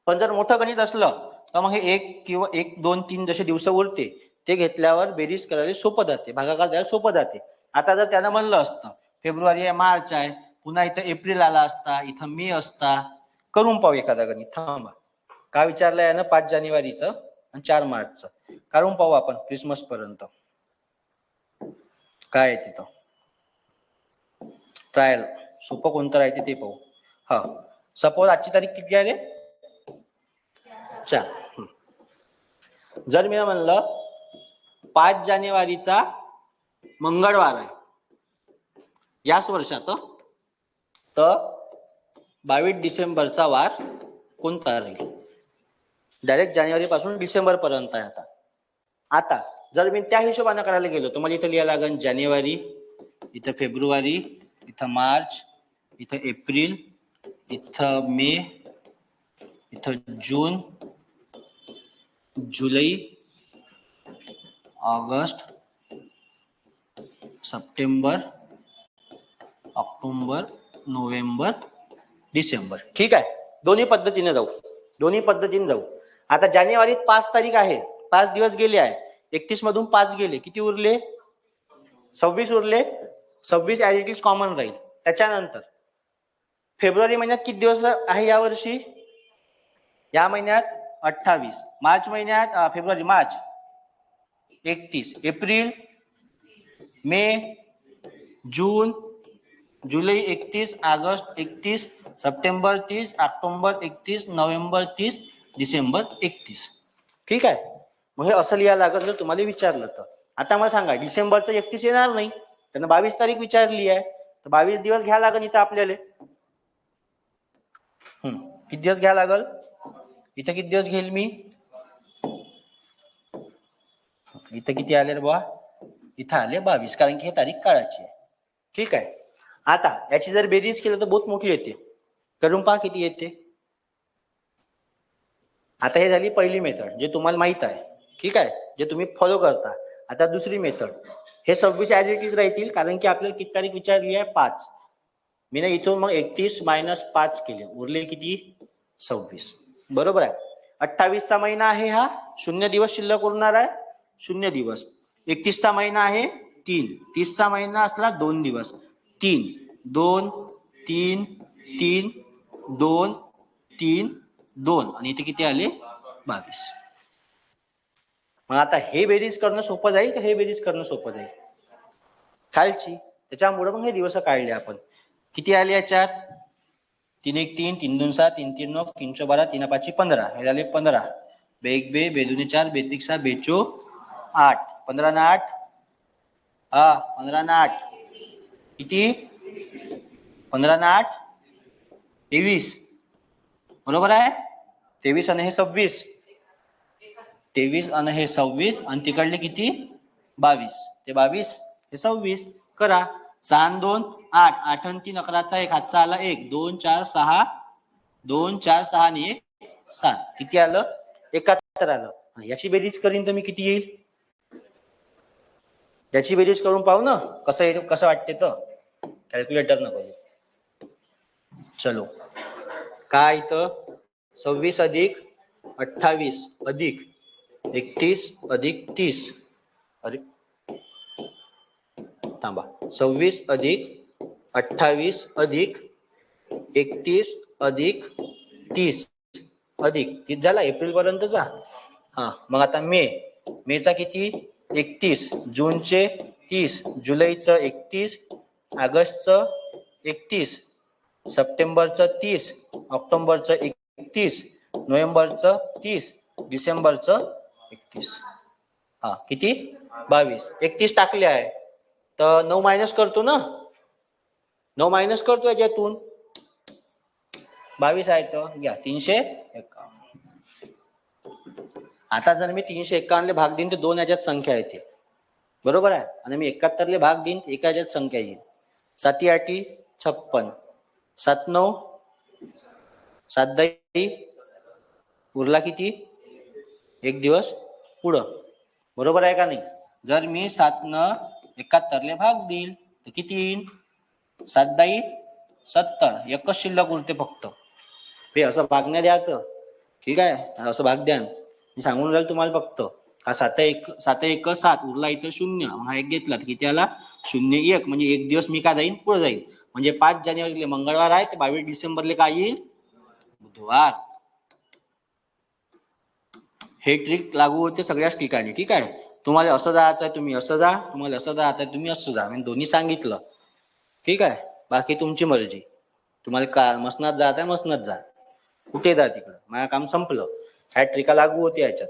पण जर मोठं गणित असलं तर मग हे 1 किंवा 1 2 3 जसे दिवस उरते ते घेतल्यावर बेरीज करायला सोपं जाते भागाकार द्यायला सोपं जाते. आता जर त्यानं म्हणलं असतं फेब्रुवारी आहे मार्च आहे पुन्हा इथं एप्रिल आला असता इथं मे असता करून पाहू एखादा गणित थांबा काय विचारलंय ना 5 जानेवारीचं आणि 4 मार्चचं काढून पाहू आपण क्रिसमस पर्यंत काय आहे तिथं. ट्रायल सोपं कोणतं राहते ते पाहू. हा, सपोज आजची तारीख किती आहे रे? 4. जर मी म्हणलं 5 जानेवारीचा मंगळवार आहे याच वर्षात, तर 22 डिसेंबरचा वार कोणता राहील? डायरेक्ट जानेवारी पासून डिसेंबर पर्यंत आहे. आता जर मी त्या हिशोबाने करायला गेलो तर मला इथं लिहायला लागेल जानेवारी, इथं फेब्रुवारी, इथं मार्च, इथं एप्रिल, इथं मे, इथं जून, जुलै, ऑगस्ट, सप्टेंबर, ऑक्टोबर, नोव्हेंबर, डिसेंबर. ठीक आहे, दोन्ही पद्धतीने जाऊ. आता जानेवारीत 5 तारीख आहे, 5 दिवस गेले आहे. 31 मधून 5 गेले, किती उरले? 26 उरले. 26 ऍज इट इज कॉमन राहील. त्याच्यानंतर फेब्रुवारी महिन्यात किती दिवस आहे यावर्षी? या महिन्यात 28. मार्च महिन्यात फेब्रुवारी मार्च 31, एप्रिल, मे, जून, जुलै 31, August 31, September 30, October 31, November 30, December 31. ठीक आहे, मग हे असं लिहायला लागत जर तुम्हाला विचारलं तर. आता मला सांगा, डिसेंबरचं 31 येणार नाही, त्यांना 22 तारीख विचारली आहे, तर 22 दिवस घ्या लागल इथं आपल्याला. किती दिवस घ्या लागल इथं? किती दिवस घेईल मी इथं? किती आले रे बा? इथं आले 22, कारण की हे तारीख काळाची आहे. ठीक आहे, आता याची जर बेरीज केलं तर बहुत मोठी येते. करून पहा किती येते. आता हे झाली पहिली मेथड जे तुम्हाला माहित आहे. ठीक आहे, जे तुम्ही फॉलो करता. आता दुसरी मेथड, हे 26 ऍज इट इज राहतील, कारण की आपल्याला किती तारीख विचारली आहे? 5. मी ना इथून मग 31 - 5 केले, उरले किती? 26. बरोबर आहे. 28 चा महिना आहे हा, 0 दिवस शिल्लक उरणार आहे, 0 दिवस. 31 चा महिना आहे 3, 30 चा महिना असला 2 दिवस, 3, 2, 3, 3, 2, 3, 2 आणि इथे किती आले? 22. मग आता हे बेरीज करणं सोपं जाईल का हे बेरीज करणं सोपं जाईल? खालची. त्याच्यामुळे मग हे दिवस काढले आपण. किती आले याच्यात? 3 1 3, 3 2 7, 3 3 9, 3 4 12, 3 5 15. हे झाले 15. 2 1 2, 2 2 4, 2 3 6, 2 4 8. 15 ना 8, हा 15 ना 8 किती? 15 ना 8 23. बरोबर आहे. 23 आणि हे 26. 23 आणि हे 26 आणि तिकडले किती? 22. ते 22 हे 26. करा. 6 2 8, 8 3 11चा 1, हातचा आला 1, 2 4 6, 2 4 6 आणि 1 7. किती आलं? 71 आलं. याची बेरीज करीन तर मी किती येईल? याची बेरीज करून पाहू ना कसं येईल, कसं वाटते तर. कॅल्क्युलेटर न करू. चलो, काय इथं? 26 अधिक 28 अधिक 31 अधिक 30. अरे थांबा, 26 अधिक 28 अधिक 31 अधिक 30 अधिक किती झाला? एप्रिल पर्यंतचा. हा, मग आता मेचा किती? 31, जूनचे 30, जुलैचं 31, ऑगस्टचं 31, सप्टेंबरचं 30, ऑक्टोबरचं 31, नोव्हेंबरचं 30, डिसेंबरचं 31. हा किती? 22. 31 टाकले आहे तर 9 मायनस करतो ना, 9 मायनस करतो याच्यातून. 22 आहे तर घ्या 351. आता जर मी 351 भाग देईन तर 2 याच्यात संख्या येते. बरोबर आहे. आणि मी 71 भाग देईन एका याच्यात संख्या येईल. 7 8 56, 7 9 7 10 उरला किती? 1 दिवस पुढं. बरोबर आहे का नाही? जर मी 7 न 71 भाग देईल तर किती येईल? 7 10 70. एकच शिल्लक उरते फक्त. हे असं भागण्या द्यायचं. ठीक आहे, असं भाग द्या. मी सांगून राहील तुम्हाला फक्त. हा 7 1 7 उरला इथं 0. हा एक घेतला तर किती आला? 0 1. म्हणजे 1 दिवस मी का जाईन? पुढे जाईल. म्हणजे 5 जानेवारीला मंगळवार आहे, तर 22 डिसेंबरला काय येईल? बुधवार. हे ट्रिक लागू होते सगळ्याच ठिकाणी. ठीक आहे, तुम्हाला असं जायचं आहे तुम्ही असं जा, तुम्हाला असं जायचं आहे तुम्ही असं जा, मी दोन्ही सांगितलं. ठीक आहे, बाकी तुमची मर्जी. तुम्हाला का मसनात जात आहे मसनात जा, कुठे जा तिकडं, माझं काम संपलं. ह्या ट्रिका लागू होते याच्यात.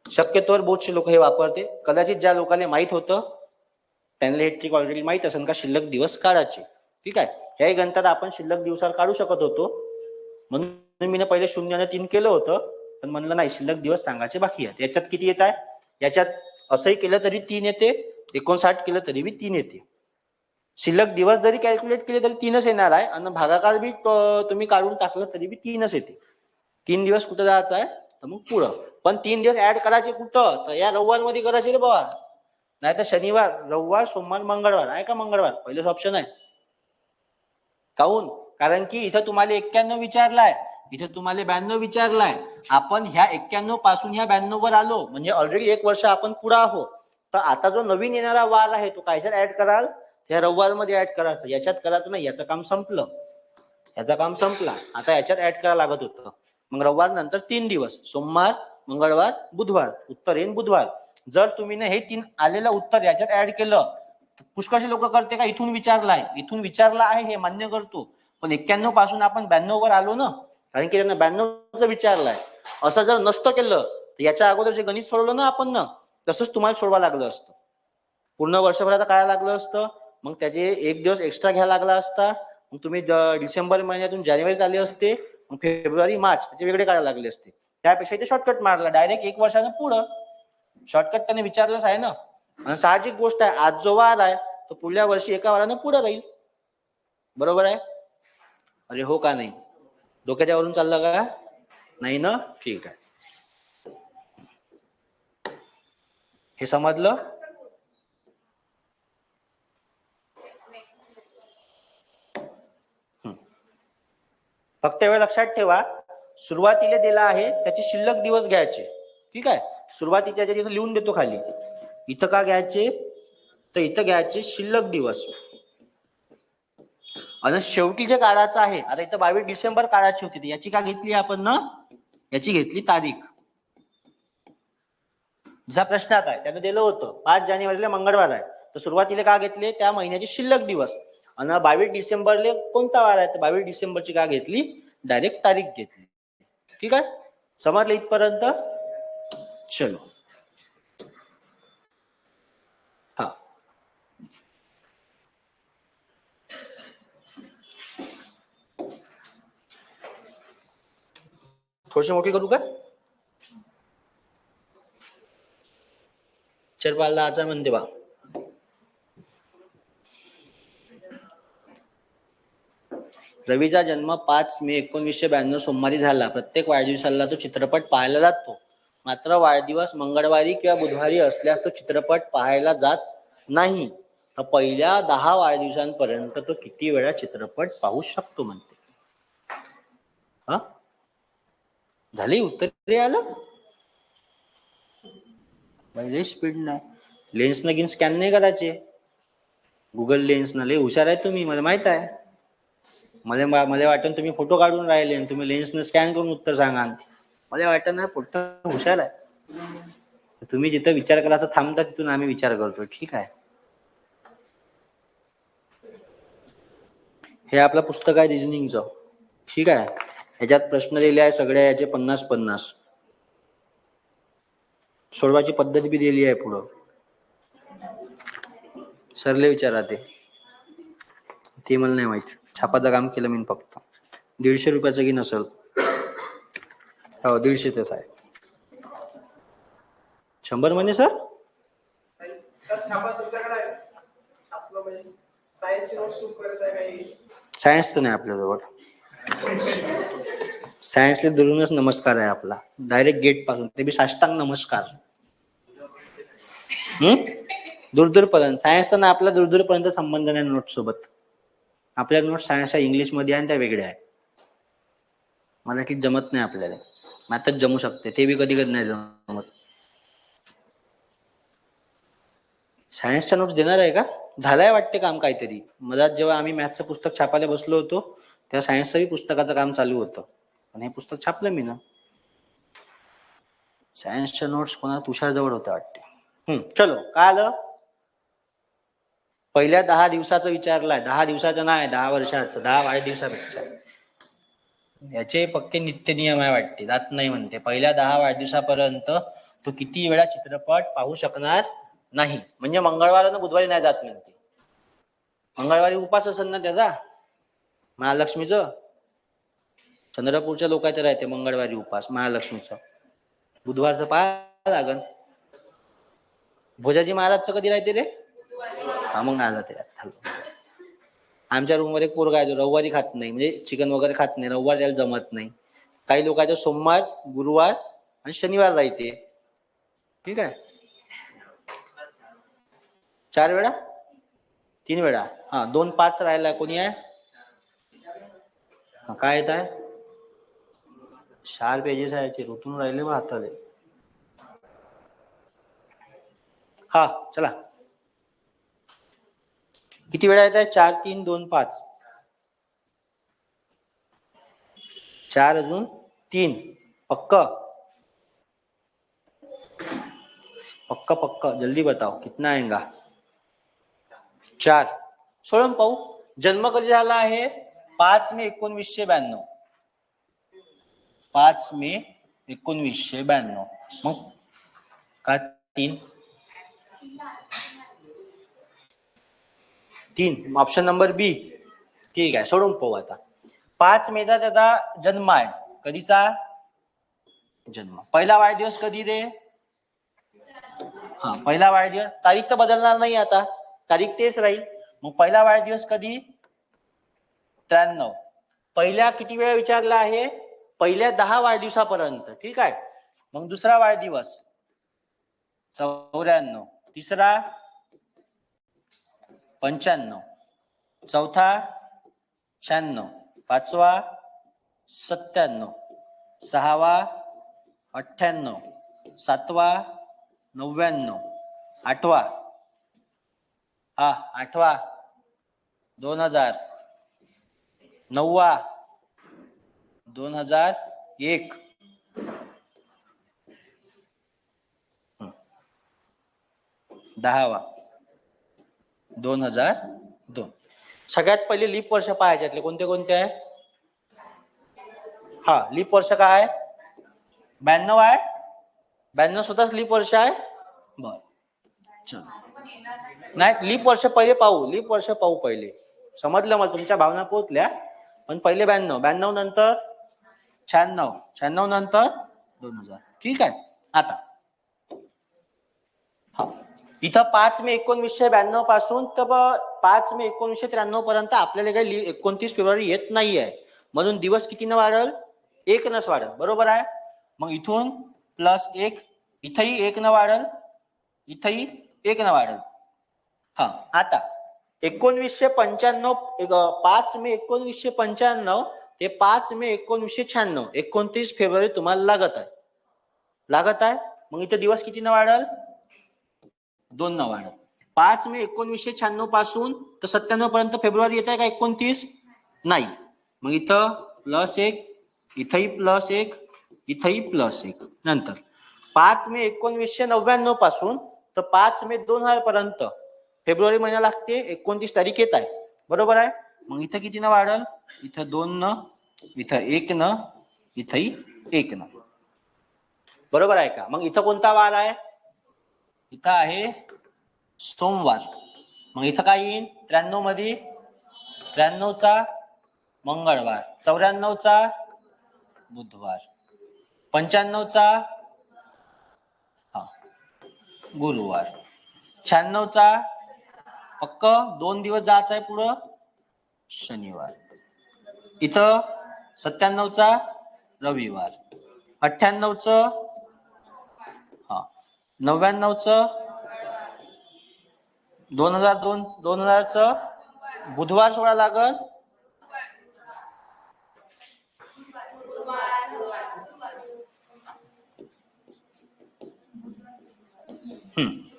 शक्यतोवर बहुतसे लोक हे वापरते. कदाचित ज्या लोकांना माहित होतं त्यांना हे ट्रिक ऑलरेडी माहित असेल का शिल्लक दिवस काढायचे. ठीक आहे, ह्याही गणितात आपण शिल्लक दिवसावर काढू शकत होतो, म्हणून मी पहिले 0 आणि 3 केलं होतं, पण म्हणलं नाही शिल्लक दिवस सांगायचे बाकी आहेत. याच्यात किती येत आहे, याच्यात असंही केलं तरी 3 येते, 59 केलं तरी बी 3 येते. शिल्लक दिवस जरी कॅल्क्युलेट केले तरी 3च येणार आहे, आणि भागाकार बी तुम्ही काढून टाकलं तरी बी 3च येते. 3 दिवस कुठं जायचं आहे तर मग पुढं. पण 3 दिवस ऍड करायचे कुठं, तर या रविवार मध्ये करायचे रे बाबा, नाही तर शनिवार रविवार सोमवार मंगळवार आहे का, मंगळवार पहिलेच ऑप्शन आहे. काहून, कारण की इथं तुम्हाला 91 विचारलाय, इथे तुम्हाला 92 विचारलाय. आपण ह्या 91 पासून ह्या 92 वर आलो, म्हणजे ऑलरेडी 1 वर्ष आपण पुढे आहोत. तर आता जो नवीन येणारा वार आहे तो कायच्यात ऍड कराल, त्या रविवार मध्ये ऍड करायचं. याच्यात करायचं नाही, याचं काम संपलं, याचं काम संपला. आता याच्यात ऍड करायला लागत होतं. मग रविवार नंतर 3 दिवस, सोमवार मंगळवार बुधवार, उत्तर येईन बुधवार. जर तुम्ही हे 3 आलेलं उत्तर याच्यात ऍड केलं, पुष्कळशी लोक करते का इथून विचारलाय, इथून विचारला आहे हे मान्य करतो, पण 91 पासून आपण 92 वर आलो ना, कारण की त्यांना 92च विचारलाय. असं जर नसतं केलं तर याच्या अगोदर जे गणित सोडवलं ना आपण ना, तसंच तुम्हाला सोडवा लागलं असतं. पूर्ण वर्षभराचं काय लागलं असतं, मग त्याचे 1 दिवस एक्स्ट्रा घ्यायला लागला असता. मग तुम्ही डिसेंबर महिन्यातून जानेवारीत आले असते, मग फेब्रुवारी मार्च त्याचे वेगळे काढायला लागले असते. त्यापेक्षा ते शॉर्टकट मारला, डायरेक्ट 1 वर्षानं पुढं. शॉर्टकट त्याने विचारलंच आहे ना, आणि साहजिक गोष्ट आहे, आज जो वार आहे तो पुढल्या वर्षी एका वारानं पुढे राहील. बरोबर आहे, अरे हो का नाही, डोक्याच्या वरून चाललं का नाही ना, ठीक आहे. हे समजलं. फक्त एवढं लक्षात ठेवा, सुरुवातीला दिला आहे त्याचे शिल्लक दिवस घ्यायचे. ठीक आहे, सुरुवातीच्या इथं लिहून देतो खाली, इथं का घ्यायचे तर इथं घ्यायचे शिल्लक दिवस, आणि शेवटी जे काढायचं आहे, आता इथं 22 डिसेंबर काढायची होती, याची का घेतली आपण ना, याची घेतली तारीख. जसा प्रश्नात आहे त्यानं दिलं होतं 5 जानेवारीला मंगळवार आहे, तर सुरुवातीला का घेतले, त्या महिन्याचे शिल्लक दिवस. आणि 22 डिसेंबरला कोणता वार आहे, तर 22 डिसेंबरची का घेतली, डायरेक्ट तारीख घेतली. ठीक आहे, समजलं इथपर्यंत. चलो हा, थोडीशी मोठी करू का, चरपालला आचा म्हणते बा. रवीचा जन्म 5 मे 1992 सोमवारी झाला. प्रत्येक वाढदिवसाला तो चित्रपट पाहायला जातो, मात्र वाढदिवस मंगळवारी किंवा बुधवारी असल्यास तो चित्रपट पाहायला जात नाही. तर पहिल्या 10 वाढदिवसांपर्यंत तो किती वेळा चित्रपट पाहू शकतो म्हणते. हा झाली, उत्तर आलं. म्हणजे स्पीड नाही, लेन्स न घेऊन स्कॅन नाही करायचे. गुगल लेन्स न लय हुशार आहे तुम्ही, मला माहित आहे. मला वाटतं तुम्ही फोटो काढून राहिले आणि तुम्ही लेन्स न स्कॅन करून उत्तर सांगा. मला वाटतं ना फोटो हुशार आहे. तुम्ही जिथं विचार करा तर थांबता, तिथून आम्ही विचार करतो. ठीक आहे, हे आपलं पुस्तक आहे रिजनिंगचं. ठीक आहे, ह्याच्यात प्रश्न दिले आहे सगळ्या याचे 50-50. सोडवायची पद्धत बी दिली आहे पुढं, सरले विचारा ते मला नाही माहित. छापाचं काम केलं मी फक्त. 150 रुपयाचं की नसल, हो 150 आहे. 100 म्हणे सर, सायन्स तर नाही आपल्याजवळ. सायन्सला दुरूनच नमस्कार आहे आपला, डायरेक्ट गेट पासून, ते बी साष्टांग नमस्कार. दूरपर्यंत सायन्सचा ना आपला दूरपर्यंत संबंध नाही नोट सोबत. आपल्या नोट सायन्सच्या इंग्लिश मध्ये आणि त्या वेगळ्या आहे. मराठीत जमत नाही आपल्याला, मॅथच जमू शकते, ते बी कधी कधी नाही जमत. सायन्सच्या नोट्स देणार आहे का, झालाय वाटते काम काहीतरी. मधात जेव्हा आम्ही मॅथचं पुस्तक छापायला बसलो होतो तेव्हा सायन्सचंही पुस्तकाचं काम चालू होतं, आणि हे पुस्तक छापलं मी ना. सायन्सच्या नोट्स कोणा तुषार जवळ होत्या वाटते. चलो काय आलं, पहिल्या 10 दिवसाचं विचारलाय. 10 दिवसाचं नाही, 10 वर्षाचं, 10 वाढदिवसापेक्षा. याचे पक्के नित्य नियम आहे वाटते, जात नाही म्हणते. पहिल्या 10 वाढदिवसापर्यंत तो किती वेळा चित्रपट पाहू शकणार नाही. म्हणजे मंगळवार आणि बुधवारी नाही जात म्हणते. मंगळवारी उपास असेल ना त्याचा महालक्ष्मीचं. चंद्रपूरच्या लोकांचं राहते मंगळवारी उपास महालक्ष्मीचं. बुधवारचं पाहा लागन. भोजाजी महाराजचं कधी राहते रे? हा मग आला ते. आमच्या रूमवर एक पोरगा आहे, जो रविवारी खात नाही, म्हणजे चिकन वगैरे खात नाही. रविवार त्याला जमत नाही. काही लोकांचं सोमवार, गुरुवार आणि शनिवार राहते. ठीक आहे, 4 वेळा 3 वेळा. हा 2 5 राहिला. कोणी आहे? काय येत आहे? 4 पेजेस आहे, रुतून राहिले मग हाताले. हा चला, किती वेळा येत आहे? 4 3 2 5. 4 अजून 3. पक्का पक्का पक्का, जल्दी बताओ कितना आएगा? 4. सोडून पाहू. जन्म कधी झाला आहे? 5 मे 1992. 5 मे 1992. मग का 3? 3 ऑप्शन नंबर बी. ठीक आहे, सोडून पाहू आता. 5 मेचा त्याचा जन्म आहे. कधीचा जन्म? पहिला वाढदिवस कधी रे? हा पहिला वाढदिवस. तारीख तर बदलणार नाही आता, तारीख तेच राहील. मग पहिला वाढदिवस कधी? 93. पहिल्या किती वेळा विचारला आहे? पहिल्या 10 वाढदिवसापर्यंत. ठीक आहे. मग दुसरा वाढदिवस 94. तिसरा 95. चौथा 96. पाचवा 97. सहावा 98. सातवा 99. आठवा 2000. नववा 2001. 10वा 2002. सगळ्यात पहिले लीप वर्ष पाहायच्यातले कोणते कोणते आहे? हा लीप वर्ष काय आहे? 92 आहे. 92 स्वतःच लीप वर्ष आहे. बर चल, नाही लीप वर्ष पहिले पाहू. लीप वर्ष पाहू पहिले. समजलं मला, तुमच्या भावना पोहोचल्या. पण पहिले 92. 92 नंतर 96. 96 नंतर 2000. ठीक आहे. आता हा इथं 5 मे 1992 पासून तर 5 मे 1993 पर्यंत आपल्याला काही 29 फेब्रुवारी येत नाही आहे. म्हणून दिवस किती न वाढल? 1 नच वाढल. बरोबर आहे. मग इथून +1, इथंही 1 न वाढल, इथंही 1 न वाढल. हा आता 1995, 5 मे 1995 ते 5 मे 1996, 29 फेब्रुवारी तुम्हाला लागत आहे. मग इथे दिवस किती न वाढल? 2 न वाढल. 5 मे 1996 पासून तर 97 पर्यंत फेब्रुवारी येत आहे का 29? नाही. मग इथं +1, इथंही +1, इथंही +1. नंतर 5 मे 1999 पासून तर 5 मे 2000 पर्यंत फेब्रुवारी महिना लागते. 29 तारीख येत आहे. बरोबर आहे. मग इथं किती न वाढल? इथं 2 न, इथं 1 न, इथंही 1 न. बरोबर आहे का? मग इथं कोणता वार आहे? इथं आहे सोमवार. मग इथं काय येईल? 93 मध्ये 93 चा मंगळवार, 94 चा बुधवार, 95 चा गुरुवार, 96 चा पक्क 2 दिवस जायचं आहे पुढं शनिवार. इथं 97 चा रविवार, 98 च 99 च 2000 च बुधवार सोडा लागल.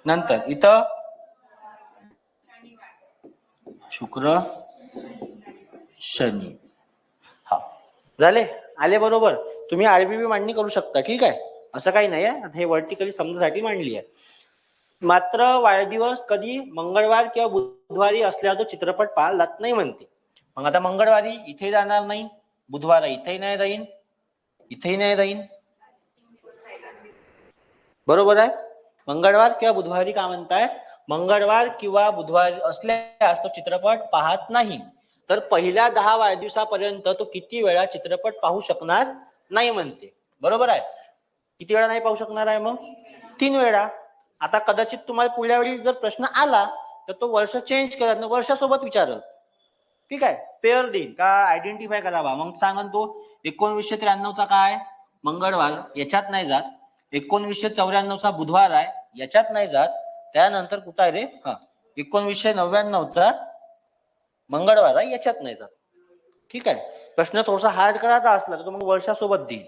नंतर इथं शुक्र शनी. हा झाले, आले बरोबर. तुम्ही आरबीबी मांडणी करू शकता. ठीक आहे. असं काही नाही आहे, हे व्हर्टिकली समजासाठी मांडली आहे. मात्र वाढदिवस कधी मंगळवार किंवा बुधवारी असल्यावर तो चित्रपट पाहिला जात नाही म्हणते. मग आता मंगळवारी इथे जाणार नाही, बुधवार इथेही नाही जाईन, इथेही नाही जाईन, बरोबर आहे. मंगळवार किंवा बुधवारी काय म्हणताय, मंगळवार किंवा बुधवारी असल्यास तो चित्रपट पाहत नाही. तर पहिल्या 10 वाढदिवसापर्यंत तो किती वेळा चित्रपट पाहू शकणार नाही म्हणते, बरोबर आहे. किती वेळा नाही पाहू शकणार आहे मग? 3 वेळा. आता कदाचित तुम्हाला पुढल्या वेळी जर प्रश्न आला तर तो वर्ष चेंज करत वर्षासोबत विचारल, ठीक आहे, पेअर देईल का आयडेंटिफाय करावा. मग सांगा तो 1993चा काय मंगळवार याच्यात नाही जात, 1994चा बुधवार आहे याच्यात नाही जात, त्यानंतर कुठं आहे रे, हा 1999चा मंगळवार आहे याच्यात नाही जात. ठीक आहे, प्रश्न थोडासा हार्ड करायचा असला तर मग वर्षासोबत देईल.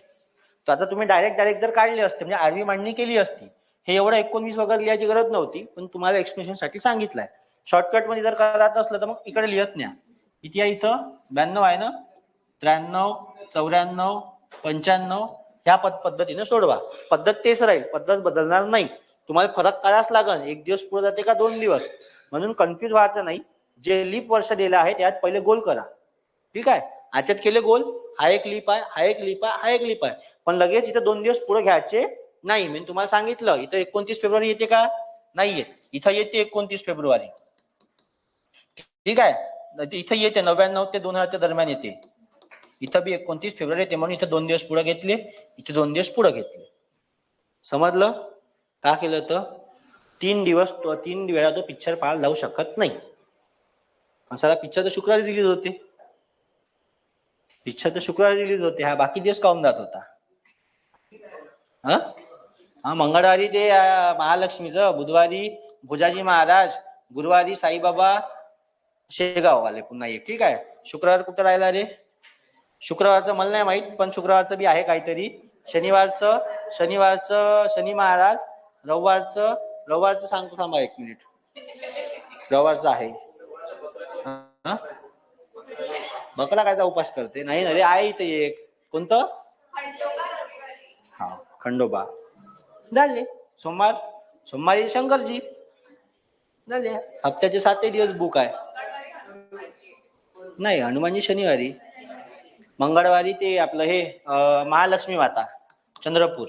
तर आता तुम्ही डायरेक्ट जर काढले असते म्हणजे आडवी मांडणी केली असती, हे एवढं 19 वगैरे लिहायची गरज नव्हती, पण तुम्हाला एक्सप्लेनेशन साठी सांगितलंय. शॉर्टकट मध्ये जर करायचं असलं तर मग इकडे लिहत नाही. किती आहे इथं, 92 आहे ना, 93, 94, 95 ह्या पद्धतीने सोडवा. पद्धत तेच राहील, पद्धत बदलणार नाही. तुम्हाला फरक करायच लागेल, एक दिवस पुढे जाते का 2 दिवस, म्हणून कन्फ्युज व्हायचं नाही. जे लीप वर्ष दिलं आहे त्यात पहिले गोल करा, ठीक आहे. आच्यात केले गोल, हा एक लीप आहे, हा एक लीप आहे, हा एक लीप आहे, पण लगेच इथं 2 दिवस पुढे घ्यायचे नाही. मी तुम्हाला सांगितलं इथं 29 फेब्रुवारी येते का, नाहीये, इथं येते 29 फेब्रुवारी, ठीक आहे. इथं येते 99 ते 2000 दरम्यान येते, इथं बी 29 फेब्रुवारी येते, म्हणून इथं 2 दिवस पुढे घेतले, इथे 2 दिवस पुढे घेतले. समजलं का केलं तर 3 दिवस 3 वेळा तो पिक्चर पाहायला जाऊ शकत नाही. सारा पिक्चर तर शुक्रवारी रिलीज होते, पिक्चर तर शुक्रवारी रिलीज होते, हा बाकी दिवस काऊन जात होता. हा मंगळवारी ते महालक्ष्मीचं, बुधवारी भुजाजी महाराज, गुरुवारी साईबाबा शेगाव वाले पुन्हा एक, ठीक आहे. शुक्रवार कुठं राहिला रे, शुक्रवारचं मला नाही माहित, पण शुक्रवारचं बी आहे काहीतरी. शनिवारचं शनी महाराज, रविवारचं सांगतो थांबा 1 मिनिट, रविवारचं आहे. बकरा कायचा उपास करते, नाही ना रे, आहे इथे एक, कोणतं, हा खंडोबा झाले. सोमवारी शंकरजी झाले. हप्त्याचे 7 दिवस बुक आहे. नाही, हनुमानजी शनिवारी, मंगळवारी ते आपलं हे महालक्ष्मी माता चंद्रपूर.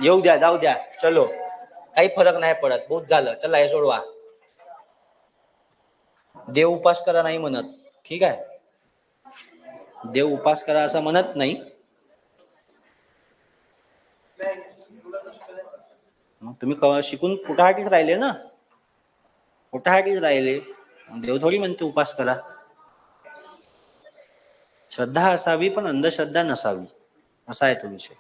येऊ द्या, जाऊ द्या, चलो, काही फरक नाही पडत, बहुत झालं, चला हे सोडवा. देव उपास करा नाही म्हणत, ठीक आहे, देव उपास करा असं म्हणत नाही. तुम्ही शिकून कुठासाठीच राहिले ना, कुठासाठीच राहिले, देव थोडी म्हणते उपास करा. श्रद्धा असावी पण अंधश्रद्धा नसावी, असा आहे तो विषय.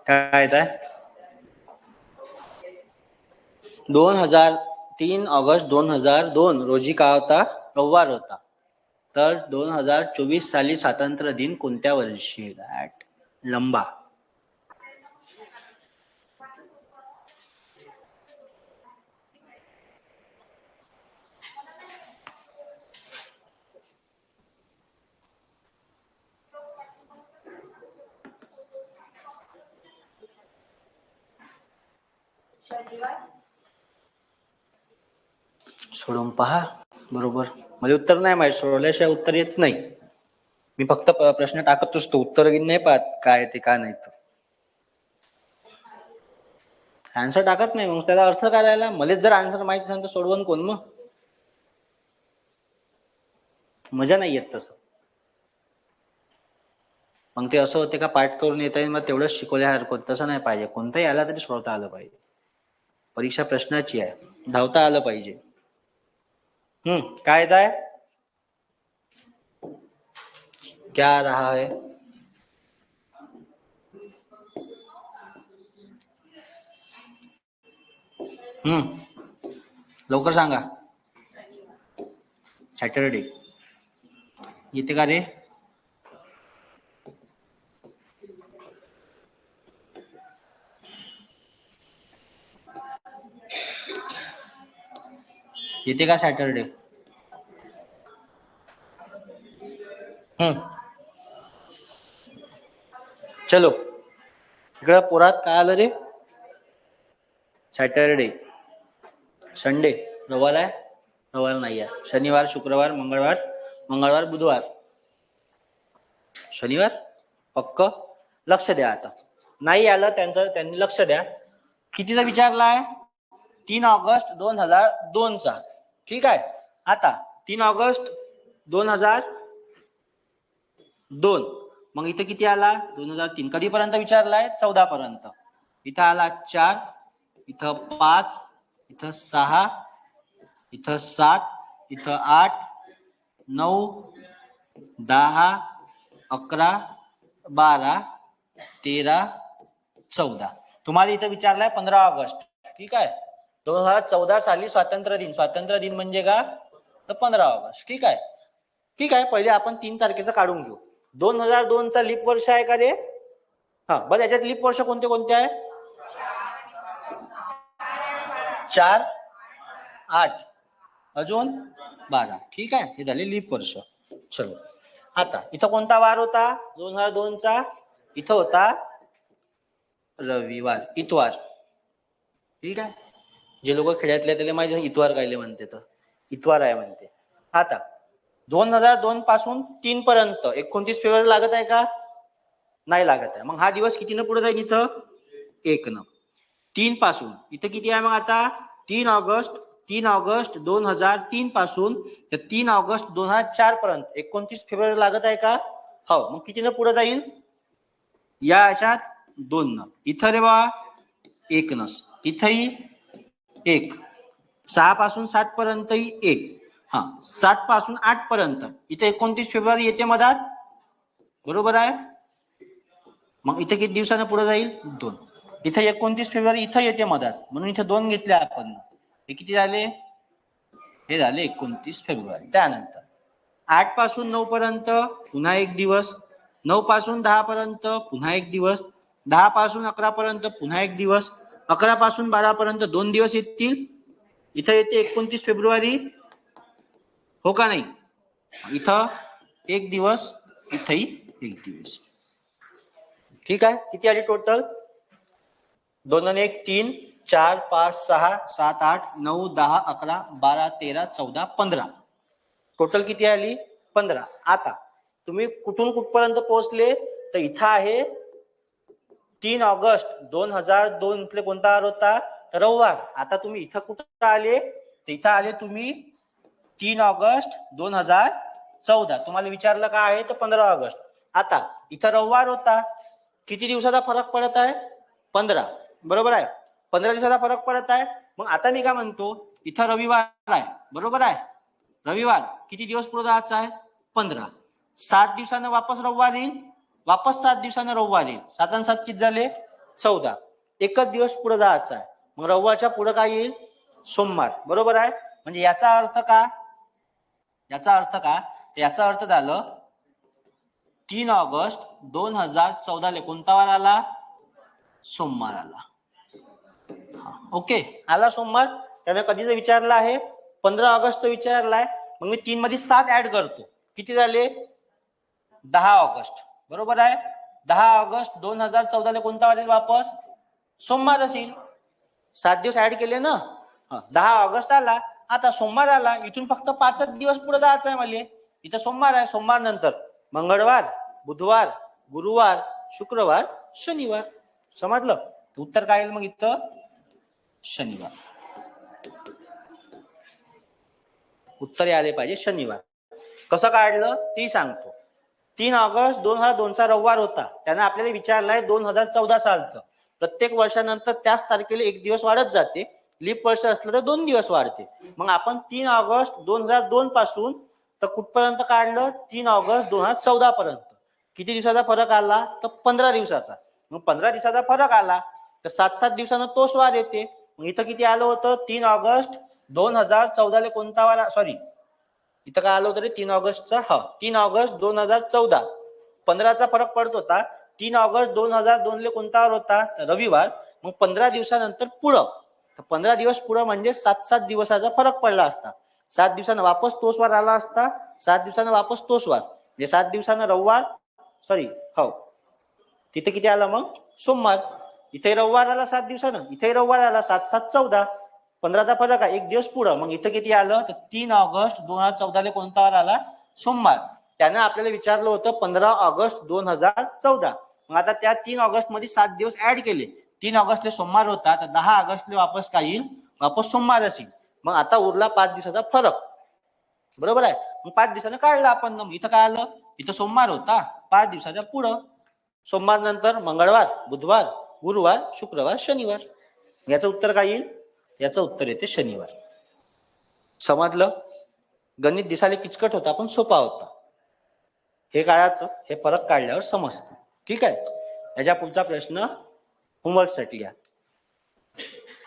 काय 3 ऑगस्ट 2002 रोजी काय होता, रविवार होता. तर 2024 साली स्वातंत्र्य दिन कोणत्या वर्षी, लंबा. सोडून पहा, बरोबर. मला उत्तर नाही माहिती, सोडवल्याशिवाय उत्तर येत नाही. मी फक्त प्रश्न टाकत असतो, उत्तर नाही पाहत काय ते का नाही. आन्सर टाकत नाही, मग त्याचा अर्थ काय राहिला. मलाच जर आन्सर माहिती सांगतो सोडवून कोण, मग मजा नाही येत तसं. मग ते असं होते का पाठ करून येता येईल मग तेवढंच शिकवल्यासारखं, तसं नाही पाहिजे. कोणताही आला तरी सोडवता आलं पाहिजे. परीक्षा प्रश्नाची आहे, धावता आलं पाहिजे. काय येत आहे, क्या रहा है? लवकर सांगा. सॅटरडे येते का रे? येते का सॅटरडे? चलो इकडं पोरात काय आलं रे? सॅटरडे, संडे, रविवार आहे, रविवार नाही आहे, शनिवार, शुक्रवार, मंगळवार, बुधवार, शनिवार पक्क. लक्ष द्या आता, नाही आलं त्यांनी लक्ष द्या. कितीचा विचारलाय? 3 ऑगस्ट 2002 चा. ठीक आहे. आता 3 ऑगस्ट 2002, मग इथं किती आला? 2003. कधीपर्यंत विचारलाय? 14 पर्यंत. इथं आला 4, इथं 5, इथं 6, इथं 7, इथं 8, 9, 10, 11, 12, 13, 14. तुम्हाला इथं विचारलाय 15 ऑगस्ट. ठीक आहे. 2014 साली स्वातंत्र्य दिन. स्वातंत्र्य दिन म्हणजे का? तर 15 ऑगस्ट. ठीक आहे. ठीक आहे, पहिले आपण 3 तारखेचं काढून घेऊ. 2002 चा लीप वर्ष आहे का रे? हा, बरं याच्यात लीप वर्ष कोणते कोणते आहे? 4, 8, अजून 12. ठीक आहे, हे झाले लीप वर्ष. चलो आता इथं कोणता वार होता 2002 चा? इथं होता रविवार, इतवार. ठीक आहे. जे लोक खेड्यातले त्याला माहिती इतवार कायले म्हणते, तर इतवार आहे म्हणते. आता 2002 पासून 3 पर्यंत 29 फेब्रुवारी लागत आहे का? नाही लागत आहे. मग हा दिवस कितीनं पुढे जाईल? इथं 1 न. 3 पासून इथं किती आहे मग आता? 3 ऑगस्ट 2003 पासून 3 ऑगस्ट 2004 पर्यंत 29 फेब्रुवारी लागत आहे का? हो. मग कितीनं पुढे जाईल? या याच्यात 2 न. इथं रे बा 1 नस, इथंही 1. 6 पासून 7 पर्यंतही 1. हा, 7 पासून 8 पर्यंत इथे 29 फेब्रुवारी येते मधात. बरोबर आहे. मग इथे किती दिवसानं पुढे जाईल? 2. इथे 29 फेब्रुवारी इथं येते मधात, म्हणून इथे 2 घेतले आपण. हे किती झाले? हे झाले 29 फेब्रुवारी. त्यानंतर 8 पासून 9 पर्यंत पुन्हा 1 दिवस, 9 पासून 10 पर्यंत पुन्हा 1 दिवस, 10 पासून 11 पर्यंत पुन्हा 1 दिवस, 11 पासून 12 पर्यंत 2 दिवस येतील. इथं येते 29 फेब्रुवारी. हो का नाही? इथं 1 दिवस, इथंही 1 दिवस. ठीक आहे. किती आली टोटल? 2 आणि 1 3, 4, 5, 6, 7, 8, 9, 10, 11, 12, 13, 14, 15. टोटल किती आली? 15. आता तुम्ही कुठून कुठपर्यंत पोहोचले? तर इथं आहे 3 ऑगस्ट 2002 इथले कोणता वार होता? तर रविवार. आता तुम्ही इथं कुठं आले? तर इथं आले तुम्ही 3 ऑगस्ट 2014. तुम्हाला विचारलं काय आहे? तर 15 ऑगस्ट. आता इथं रविवार होता. किती दिवसाचा फरक पडत आहे? 15. बरोबर आहे. 15 दिवसाचा फरक पडत आहे. मग आता मी काय म्हणतो, इथं रविवार आहे. बरोबर आहे. रविवार किती दिवस पुढे जायचा आहे? 15. 7 दिवसानं वापस रविवार येईल. वापस 7 दिवसानं रविवार येईल. 7 आणि 7 किती झाले? 14. एकच दिवस पुढे जायचा आहे. मग रविवारच्या पुढे काय येईल? सोमवार. बरोबर आहे. म्हणजे याचा अर्थ का? याचा अर्थ झालं 3 ऑगस्ट 2014 ले कोणता वार आला? सोमवार आला. ओके, आला सोमवार. त्याने कधीच विचारला आहे? 15 ऑगस्ट विचारलाय. मग मी 3 मध्ये 7 ऍड करतो. किती झाले? 10 ऑगस्ट. बरोबर आहे. 10 ऑगस्ट 2014 ले कोणता वार येईल वापस? सोमवार असेल. 7 दिवस ऍड केले ना. 10 ऑगस्ट आला. आता सोमवार आला. इथून फक्त 5 दिवस पुढे जायचं आहे मला. इथं सोमवार आहे. सोमवार नंतर मंगळवार, बुधवार, गुरुवार, शुक्रवार, शनिवार. समजलं? उत्तर काय येईल मग इथं? शनिवार. उत्तर आले पाहिजे शनिवार. कसं काढलं ते सांगतो. 3 ऑगस्ट 2002 चा रविवार होता. त्याने आपल्याला विचारलाय 2014 सालचं. प्रत्येक वर्षानंतर त्याच तारखेला 1 दिवस वाढत जाते. लीप वर्ष असलं तर 2 दिवस वाढते. मग आपण 3 ऑगस्ट 2002 पासून तर कुठपर्यंत काढलं? 3 ऑगस्ट 2014 पर्यंत. किती दिवसाचा फरक आला? तर 15 दिवसाचा. मग 15 दिवसाचा फरक आला तर 7-7 दिवसानं तोच वार येते. मग इथं किती आलं होतं? 3 ऑगस्ट 2014 ला कोणता वार? सॉरी, इथं काय आलं होतं रे? 3 ऑगस्टचा, हा 3 ऑगस्ट 2014. 15चा फरक पडत होता. 3 ऑगस्ट 2002 ला कोणता वार होता? रविवार. मग 15 दिवसानंतर पुढं, तर 15 दिवस पुढं म्हणजे 7-7 दिवसाचा फरक पडला असता. 7 दिवसानं वापस तोच वार आला असता. 7 दिवसानं वापस तोच वार म्हणजे 7 दिवसानं रविवार, सॉरी, हो तिथे किती आला मग? सोमवार. इथे रविवार आला 7 दिवसानं, इथे रविवार आला. 7-7 14. 15चा फरक आहे, 1 दिवस पुढं. मग इथं किती आलं? तर 3 ऑगस्ट 2014 ला कोणता वार आला? सोमवार. त्यानं आपल्याला विचारलं होतं 15 ऑगस्ट 2014. मग आता त्या 3 ऑगस्ट मध्ये 7 दिवस ऍड केले. 3 ऑगस्टला सोमवार होता तर 10 ऑगस्टला वापस काय येईल? वापस सोमवार असेल. मग आता उरला 5 दिवसाचा फरक, बरोबर आहे. मग 5 दिवसानं काढला आपण. मग इथं काय आलं? इथं सोमवार होता, 5 दिवसाच्या पुढं. सोमवार नंतर मंगळवार, बुधवार, गुरुवार, शुक्रवार, शनिवार. याचं उत्तर काय येईल? याचं उत्तर येते शनिवार. समजलं? गणित दिसायला किचकट होता पण सोपा होता. हे काळाचं, हे फरक काढल्यावर समजतं. ठीक आहे. याच्या पुढचा प्रश्न होमवर्क साठी घ्या.